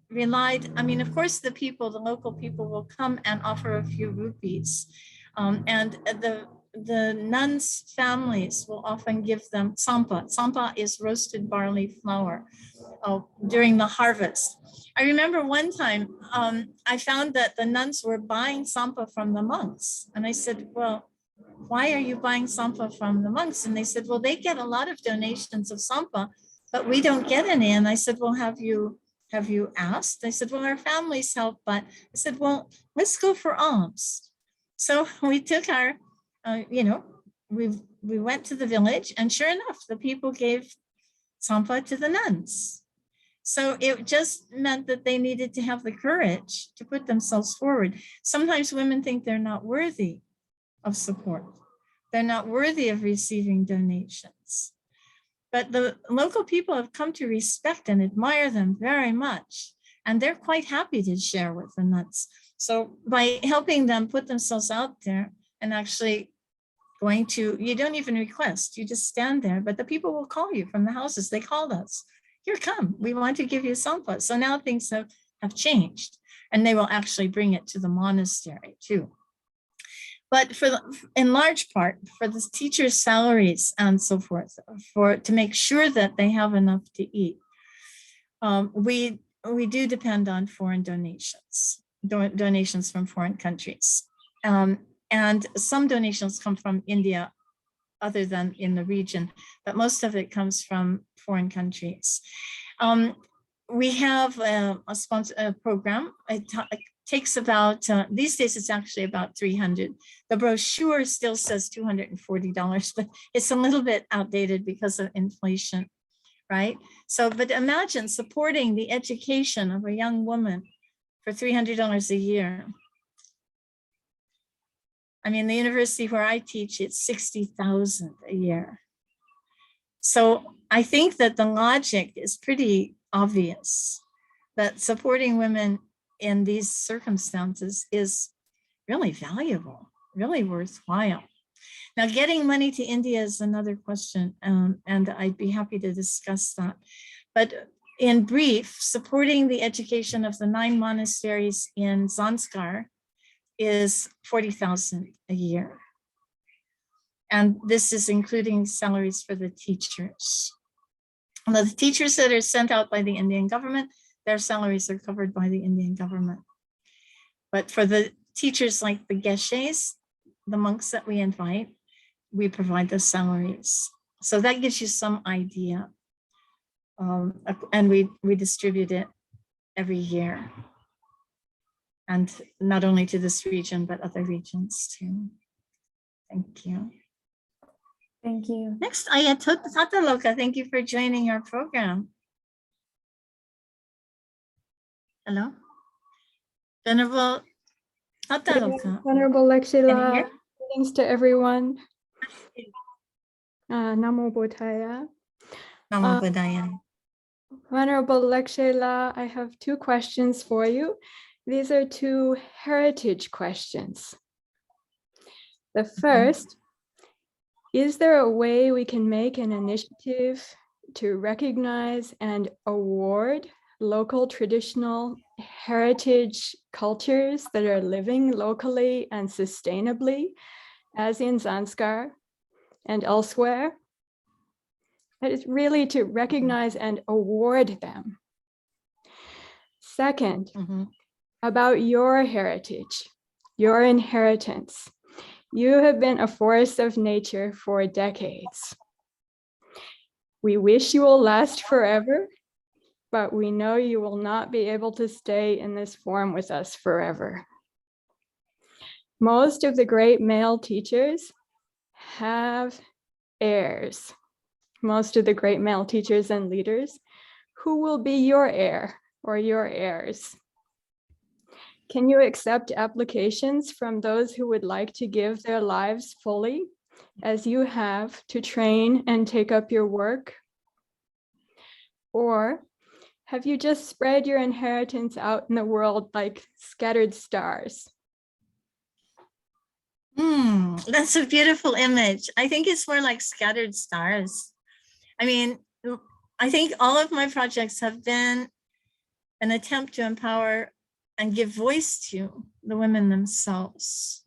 relied, I mean, of course, the local people will come and offer a few rupees. And the nuns' families will often give them tsampa. Tsampa is roasted barley flour during the harvest. I remember one time I found that the nuns were buying tsampa from the monks. And I said, well, why are you buying tsampa from the monks? And they said, well, they get a lot of donations of tsampa, but we don't get any. And I said, well, have you asked? They said, well, our families help, but I said, well, let's go for alms. So we took our, we went to the village, and sure enough, the people gave tsampa to the nuns. So it just meant that they needed to have the courage to put themselves forward. Sometimes women think they're not worthy of support. They're not worthy of receiving donations. But the local people have come to respect and admire them very much, and they're quite happy to share with the nuns. So by helping them put themselves out there and actually going to, you don't even request, you just stand there, but the people will call you from the houses. They called us, here, come, we want to give you tsampa. So now things have changed, and they will actually bring it to the monastery too. But in large part, for the teachers' salaries and so forth, to make sure that they have enough to eat, we do depend on foreign donations from foreign countries. And some donations come from India, other than in the region, but most of it comes from foreign countries. We have a program, a takes about, these days it's actually about 300. The brochure still says $240, but it's a little bit outdated because of inflation, right? So, but imagine supporting the education of a young woman for $300 a year. I mean, the university where I teach, it's $60,000 a year. So I think that the logic is pretty obvious that supporting women in these circumstances is really valuable, really worthwhile. Now, getting money to India is another question, and I'd be happy to discuss that. But in brief, supporting the education of the 9 monasteries in Zangskar is $40,000 a year. And this is including salaries for the teachers. Now, the teachers that are sent out by the Indian government, their salaries are covered by the Indian government. But for the teachers like the geshes, the monks that we invite, we provide the salaries. So that gives you some idea. And we distribute it every year. And not only to this region, but other regions too. Thank you. Thank you. Next, Tataloka, thank you for joining our program. Hello? Venerable Tataloka. Venerable Can you Lakshila, hear? greetings to everyone. Namo Buddhaya. Namo Buddhaya. Venerable Lakshila, I have 2 questions for you. These are 2 heritage questions. The first, is there a way we can make an initiative to recognize and award local traditional heritage cultures that are living locally and sustainably, as in Zangskar and elsewhere? That is really to recognize and award them. Second, about your heritage, your inheritance. You have been a force of nature for decades. We wish you will last forever, but we know you will not be able to stay in this form with us forever. Most of the great male teachers have heirs. Most of the great male teachers and leaders who will be your heir or your heirs. Can you accept applications from those who would like to give their lives fully, as you have, to train and take up your work? Or have you just spread your inheritance out in the world like scattered stars? That's a beautiful image. I think it's more like scattered stars. I mean, I think all of my projects have been an attempt to empower and give voice to the women themselves.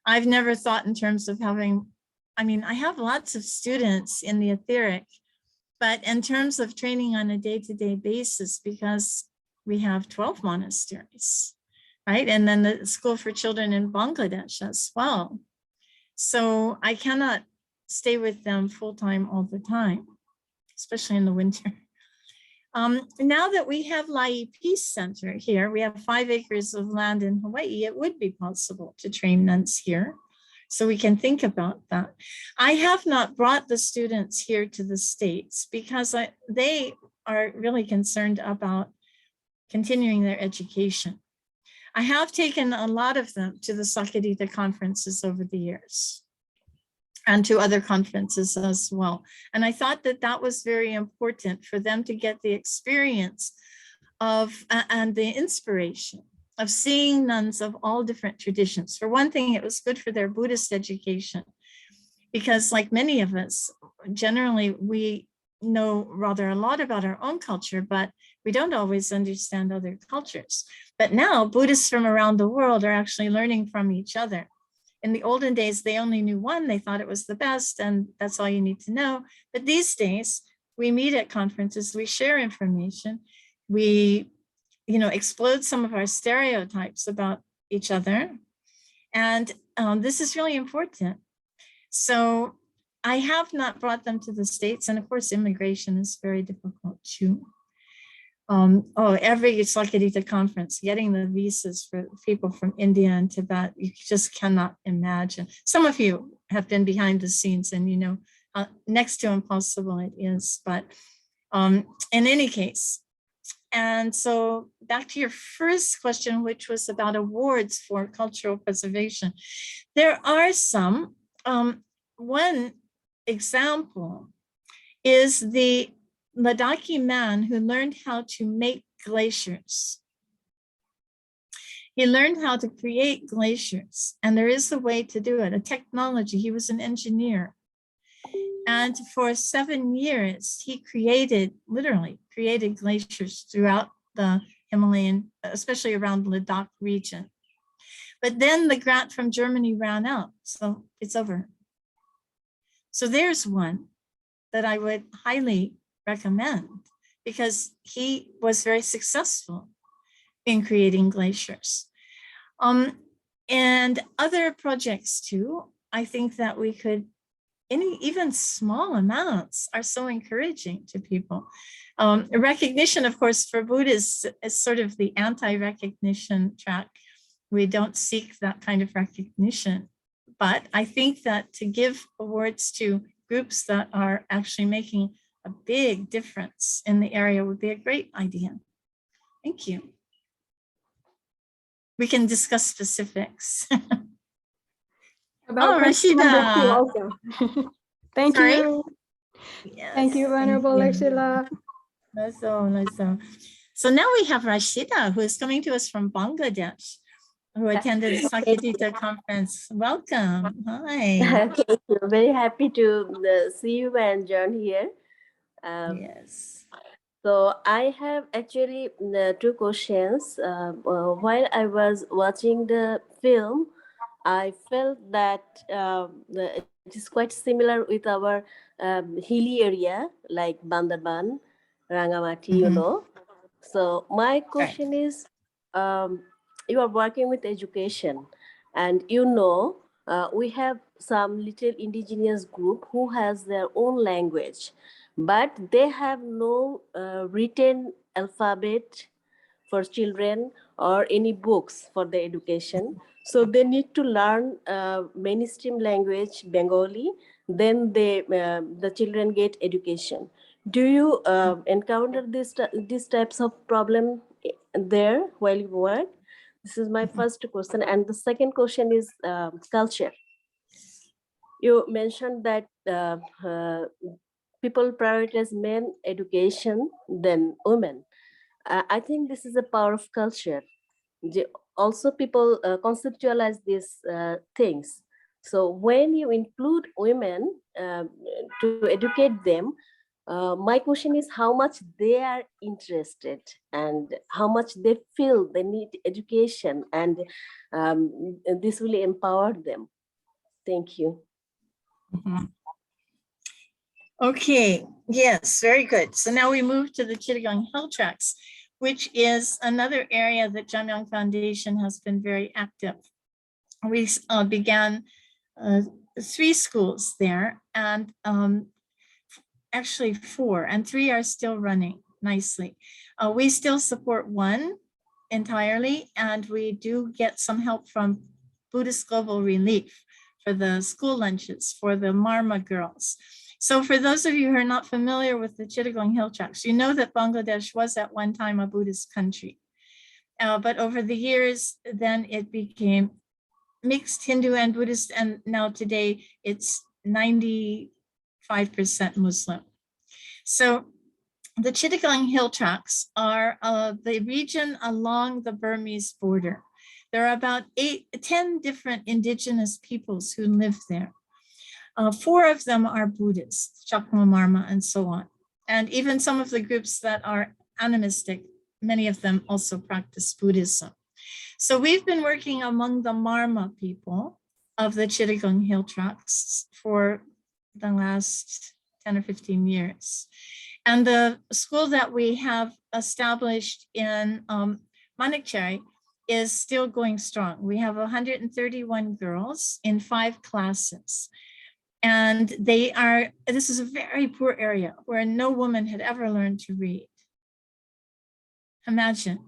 I've never thought in terms of having, I mean, I have lots of students in the etheric, but in terms of training on a day-to-day basis, because we have 12 monasteries, right? And then the school for children in Bangladesh as well. So I cannot stay with them full-time all the time, especially in the winter. Now that we have Lai Peace Center here, we have 5 acres of land in Hawaii, it would be possible to train nuns here. So we can think about that. I have not brought the students here to the States because they are really concerned about continuing their education. I have taken a lot of them to the Sakarita conferences over the years and to other conferences as well. And I thought that that was very important for them to get the experience of and the inspiration of seeing nuns of all different traditions. For one thing, it was good for their Buddhist education because like many of us, generally we know rather a lot about our own culture, but we don't always understand other cultures. But now Buddhists from around the world are actually learning from each other. In the olden days, they only knew one, they thought it was the best, and that's all you need to know. But these days, we meet at conferences, we share information, we explode some of our stereotypes about each other. And this is really important. So I have not brought them to the States. And of course, immigration is very difficult too. Every Sakadita conference, getting the visas for people from India and Tibet, you just cannot imagine. Some of you have been behind the scenes and you know, next to impossible it is, but in any case. And so back to your first question, which was about awards for cultural preservation. There are some. One example is the Ladakhi man who learned how to make glaciers. He learned how to create glaciers, and there is a way to do it, a technology. He was an engineer. And for 7 years, he literally created glaciers throughout the Himalayan, especially around Ladakh region. But then the grant from Germany ran out, so it's over. So there's one that I would highly recommend because he was very successful in creating glaciers. And other projects too, I think that we could, even small amounts are so encouraging to people. Recognition, of course, for Buddhists is sort of the anti-recognition track. We don't seek that kind of recognition. But I think that to give awards to groups that are actually making a big difference in the area would be a great idea. Thank you. We can discuss specifics. About Rashida. also. Thank Sorry? you. Yes, Thank you, Venerable Lakshila. So now we have Rashida, who is coming to us from Bangladesh, who attended the Sakadita conference. Welcome. Hi. Thank you. Very happy to see you and John here. Yes. So I have actually 2 questions. While I was watching the film, I felt that it is quite similar with our hilly area like Bandarban, Rangamati, you know. So my question is, you are working with education, and you know, we have some little indigenous group who has their own language, but they have no written alphabet for children or any books for the education. So they need to learn mainstream language, Bengali, then the children get education. Do you encounter these types of problem there while you work? This is my first question. And the second question is culture. You mentioned that people prioritize men education than women. I think this is a power of culture. Also, people conceptualize these things. So when you include women to educate them, my question is how much they are interested and how much they feel they need education, and this will empower them. Thank you. Okay, yes, very good. So now we move to the Chittagong Hill Tracts, which is another area that Jamyang Foundation has been very active. We began 3 schools there, and actually 4, and 3 are still running nicely. We still support 1 entirely, and we do get some help from Buddhist Global Relief for the school lunches for the Marma girls. So for those of you who are not familiar with the Chittagong Hill Tracts, you know that Bangladesh was at one time a Buddhist country. But over the years, then it became mixed Hindu and Buddhist, and now today it's 95% Muslim. So the Chittagong Hill Tracts are the region along the Burmese border. There are about 10 different indigenous peoples who live there. 4 of them are Buddhists, Chakma Marma and so on. And even some of the groups that are animistic, many of them also practice Buddhism. So we've been working among the Marma people of the Chittagong Hill Tracts for the last 10 or 15 years. And the school that we have established in Manikchari is still going strong. We have 131 girls in 5 classes. And this is a very poor area where no woman had ever learned to read. Imagine.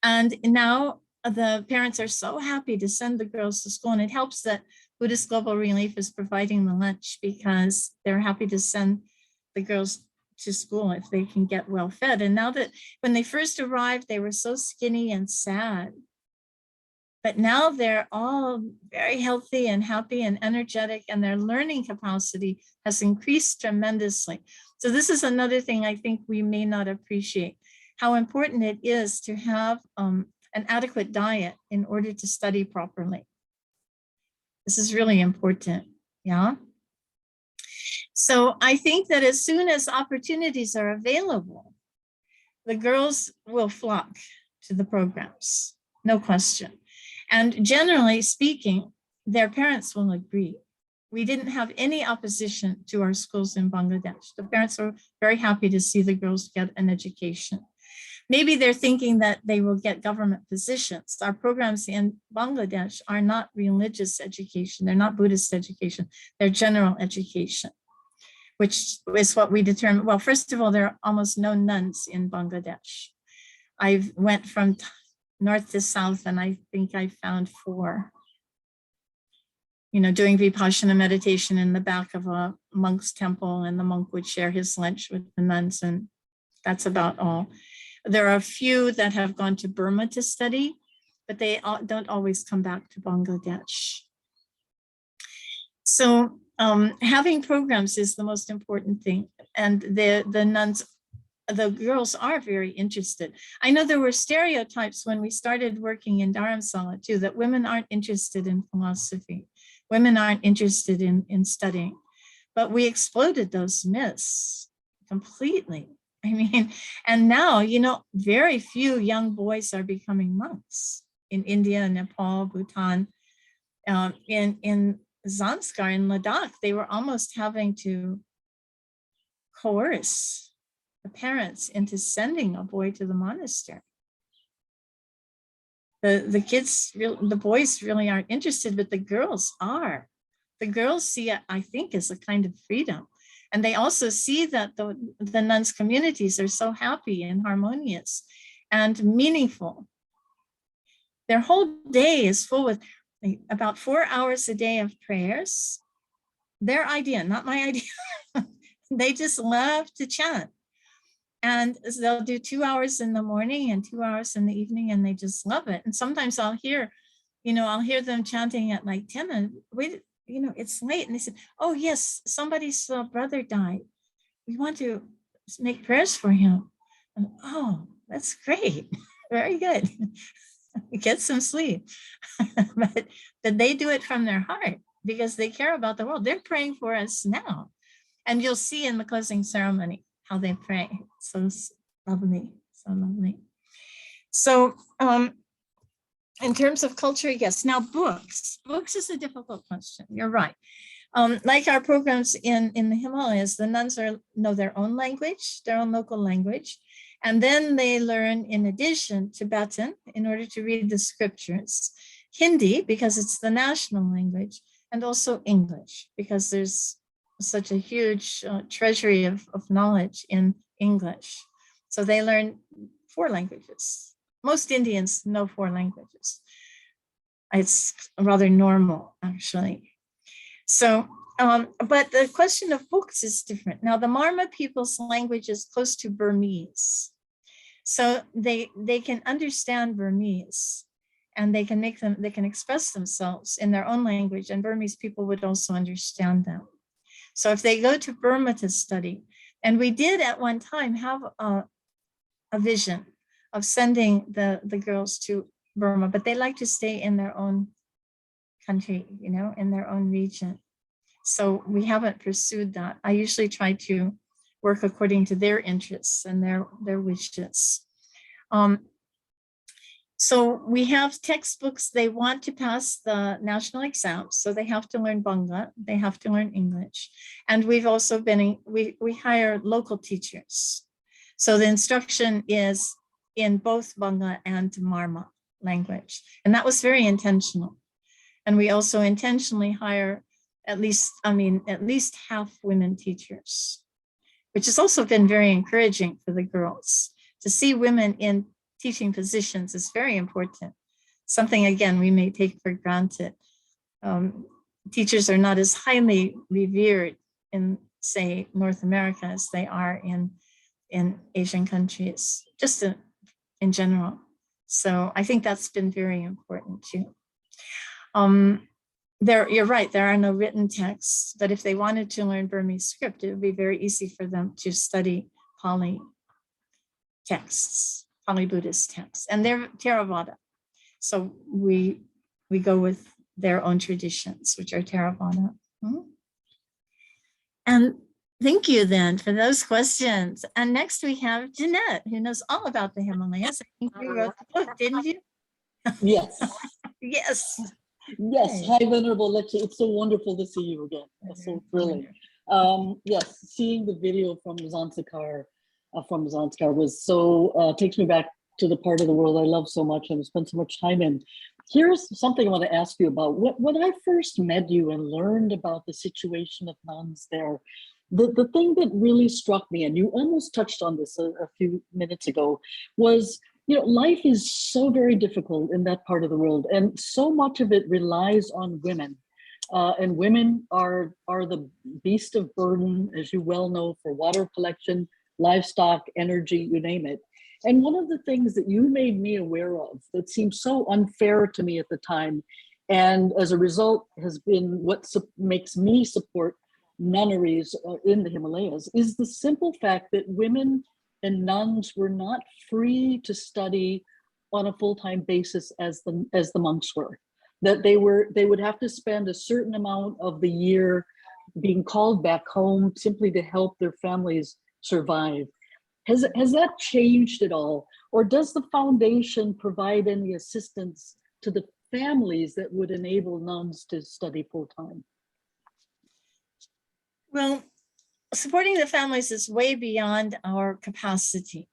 And now the parents are so happy to send the girls to school, and it helps that Buddhist Global Relief is providing the lunch because they're happy to send the girls to school if they can get well fed. And now that when they first arrived, they were so skinny and sad. But now they're all very healthy and happy and energetic, and their learning capacity has increased tremendously. So this is another thing I think we may not appreciate, how important it is to have an adequate diet in order to study properly. This is really important, yeah? So I think that as soon as opportunities are available, the girls will flock to the programs, no question. And generally speaking, their parents will agree. We didn't have any opposition to our schools in Bangladesh. The parents were very happy to see the girls get an education. Maybe they're thinking that they will get government positions. Our programs in Bangladesh are not religious education. They're not Buddhist education. They're general education, which is what we determined. Well, first of all, there are almost no nuns in Bangladesh. I went from north to south, and I think I found 4, doing Vipassana meditation in the back of a monk's temple, and the monk would share his lunch with the nuns, and that's about all. There are a few that have gone to Burma to study, but they don't always come back to Bangladesh. So having programs is the most important thing. And the nuns, the girls are very interested. I know there were stereotypes when we started working in Dharamsala too, that women aren't interested in philosophy. Women aren't interested in studying, but we exploded those myths completely. I mean, and now, very few young boys are becoming monks in India, Nepal, Bhutan. In Zangskar in Ladakh, they were almost having to coerce the parents into sending a boy to the monastery. The kids, the boys really aren't interested, but the girls are. The girls see it, I think, as a kind of freedom. And they also see that the nuns' communities are so happy and harmonious and meaningful. Their whole day is full with about 4 hours a day of prayers. Their idea, not my idea. They just love to chant. And they'll do 2 hours in the morning and 2 hours in the evening, and they just love it. And sometimes I'll hear them chanting at like 10 and wait, it's late. And they said, oh yes, somebody's brother died. We want to make prayers for him. And, oh, that's great. Very good. Get some sleep. but they do it from their heart because they care about the world. They're praying for us now. And you'll see in the closing ceremony how they pray. So lovely, so lovely. So in terms of culture, yes. Now books is a difficult question. You're right. Like our programs in the Himalayas, the nuns know their own language, their own local language. And then they learn, in addition, Tibetan in order to read the scriptures, Hindi because it's the national language, and also English because there's such a huge treasury of knowledge in English. So they learn 4 languages. Most Indians know 4 languages. It's rather normal, actually. So, but the question of books is different. Now, the Marma people's language is close to Burmese. So they can understand Burmese, and they can express themselves in their own language, and Burmese people would also understand them. So if they go to Burma to study, and we did at one time have a vision of sending the girls to Burma, but they like to stay in their own country, in their own region. So we haven't pursued that. I usually try to work according to their interests and their wishes. So we have textbooks. They want to pass the national exams, so they have to learn Bangla, they have to learn English. And we've also we hire local teachers. So the instruction is in both Bangla and Marma language. And that was very intentional. And we also intentionally hire at least half women teachers, which has also been very encouraging for the girls to see women in teaching positions is very important. Something, again, we may take for granted. Teachers are not as highly revered in, say, North America as they are in Asian countries, just in general. So I think that's been very important too. You're right, there are no written texts, but if they wanted to learn Burmese script, it would be very easy for them to study Pali texts, Pali Buddhist texts, and they're Theravada. So we go with their own traditions, which are Theravada. And thank you then for those questions. And next we have Jeanette, who knows all about the Himalayas. I think you wrote the book, didn't you? Yes. Yes. Yes. Hi. Hi, Venerable Lecture. It's so wonderful to see you again. It's so thrilling. Yes, seeing the video from Zangskar was so, takes me back to the part of the world I love so much and spent so much time in. Here's something I want to ask you about. When I first met you and learned about the situation of nuns there, the thing that really struck me, and you almost touched on this a few minutes ago, was, you know, life is so very difficult in that part of the world, and so much of it relies on women. And women are the beast of burden, as you well know, for water collection, livestock, energy, you name it. And one of the things that you made me aware of that seemed so unfair to me at the time, and as a result has been what makes me support nunneries in the Himalayas, is the simple fact that women and nuns were not free to study on a full-time basis as the monks were. That they would have to spend a certain amount of the year being called back home simply to help their families survive. Has that changed at all? Or does the foundation provide any assistance to the families that would enable nuns to study full-time? Well, supporting the families is way beyond our capacity.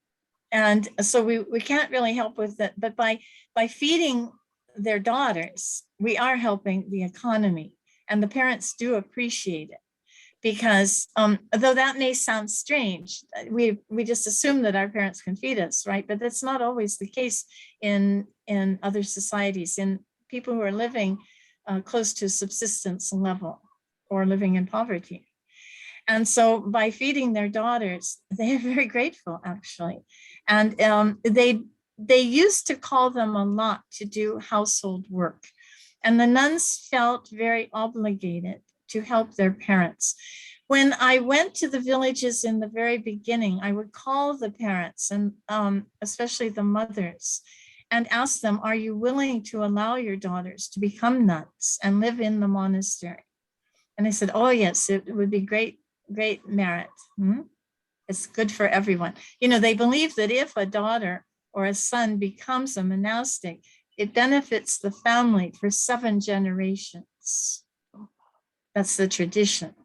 And so we can't really help with it, but by feeding their daughters, we are helping the economy, and the parents do appreciate it. Because though that may sound strange, we just assume that our parents can feed us, right? But that's not always the case in other societies, in people who are living close to subsistence level or living in poverty. And so by feeding their daughters, they are very grateful, actually. And they used to call them a lot to do household work. And the nuns felt very obligated to help their parents. When I went to the villages in the very beginning, I would call the parents, and especially the mothers, and ask them, are you willing to allow your daughters to become nuns and live in the monastery? And they said, oh yes, it would be great merit. It's good for everyone. You know, they believe that if a daughter or a son becomes a monastic, it benefits the family for 7 generations. That's the tradition.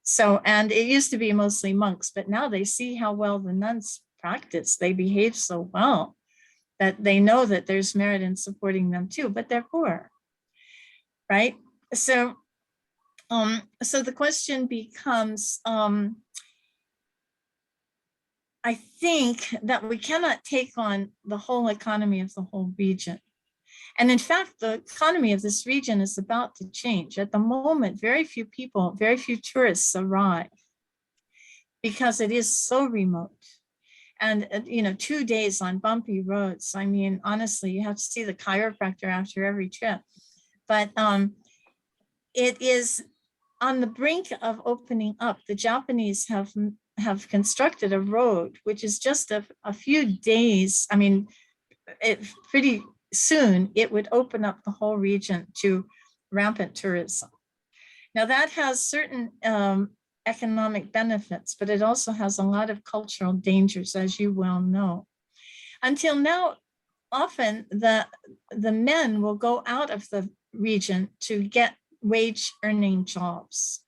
So, and it used to be mostly monks, but now they see how well the nuns practice. They behave so well that they know that there's merit in supporting them too, but they're poor, right? So, so the question becomes, I think that we cannot take on the whole economy of the whole region. And in fact, the economy of this region is about to change. At the moment, very few people, very few tourists arrive because it is so remote. And, you know, 2 days on bumpy roads. I mean, honestly, you have to see the chiropractor after every trip. But it is on the brink of opening up. The Japanese have constructed a road, which is just a few days. I mean, pretty soon it would open up the whole region to rampant tourism. Now that has certain economic benefits, but it also has a lot of cultural dangers, as you well know. Until now, often the men will go out of the region to get wage earning jobs,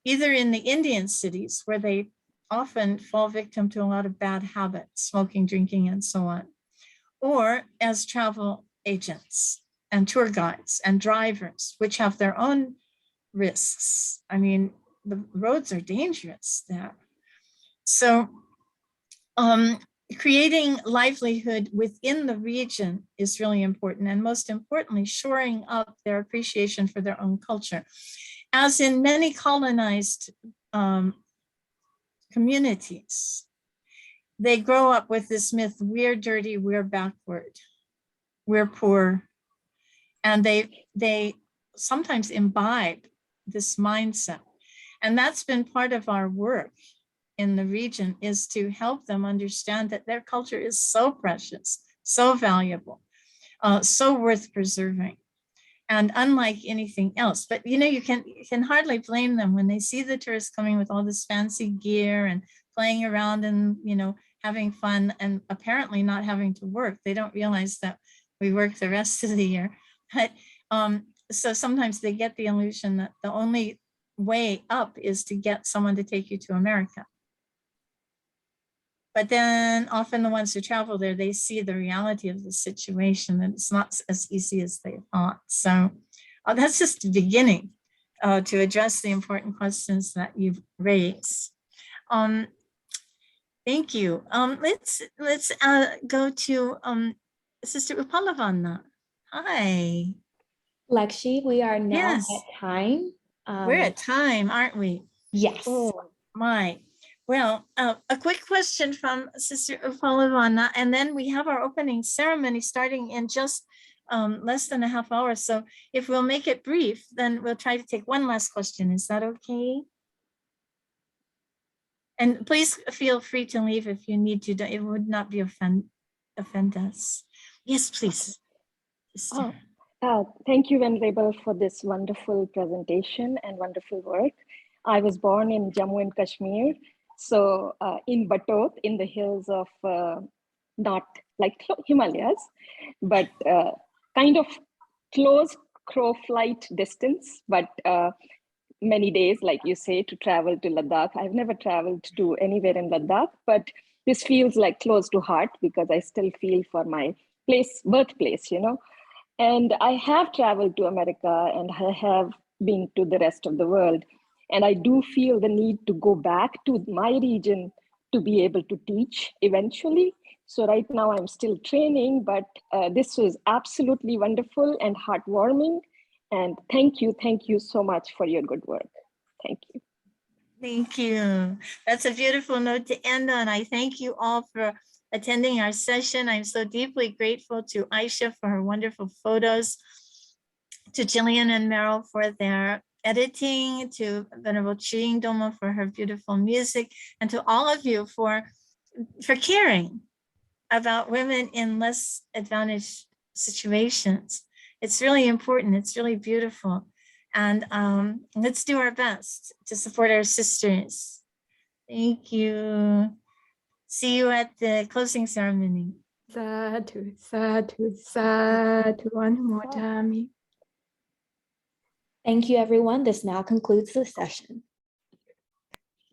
either in the Indian cities where they often fall victim to a lot of bad habits, smoking, drinking, and so on, or as travel agents and tour guides and drivers, which have their own risks. I mean, the roads are dangerous there. So creating livelihood within the region is really important, and most importantly, shoring up their appreciation for their own culture. As in many colonized communities, they grow up with this myth: we're dirty, we're backward, we're poor. And they sometimes imbibe this mindset. And that's been part of our work in the region, is to help them understand that their culture is so precious, so valuable, so worth preserving, and unlike anything else. But you can hardly blame them when they see the tourists coming with all this fancy gear and playing around and having fun, and apparently not having to work. They don't realize that we work the rest of the year. But so sometimes they get the illusion that the only way up is to get someone to take you to America. But then often the ones who travel there, they see the reality of the situation, and it's not as easy as they thought. So that's just the beginning to address the important questions that you've raised. Thank you. Let's go to Sister Upalavanna. Hi. Lakshi, we are now Yes. at time. We're at time, aren't we? Yes. Oh my. Well, a quick question from Sister Upalavanna, and then we have our opening ceremony starting in just less than a half hour. So if we'll make it brief, then we'll try to take one last question. Is that okay? And please feel free to leave if you need to. It would not be offend us. Yes, please. Thank you, Venerable, for this wonderful presentation and wonderful work. I was born in Jammu and Kashmir, so in Batot, in the hills of not like Himalayas, but kind of close crow flight distance, but many days, like you say, to travel to Ladakh. I've never traveled to anywhere in Ladakh, but this feels like close to heart because I still feel for my birthplace, And I have traveled to America and I have been to the rest of the world. And I do feel the need to go back to my region to be able to teach eventually. So right now I'm still training, but this was absolutely wonderful and heartwarming. And thank you so much for your good work. Thank you. Thank you. That's a beautiful note to end on. I thank you all for attending our session. I'm so deeply grateful to Aisha for her wonderful photos, to Jillian and Meryl for their editing, to Venerable Ching Domo for her beautiful music, and to all of you for caring about women in less advantaged situations. It's really important. It's really beautiful. And let's do our best to support our sisters. Thank you. See you at the closing ceremony. Sadhu, sadhu, sadhu, anumodami. Thank you, everyone. This now concludes the session.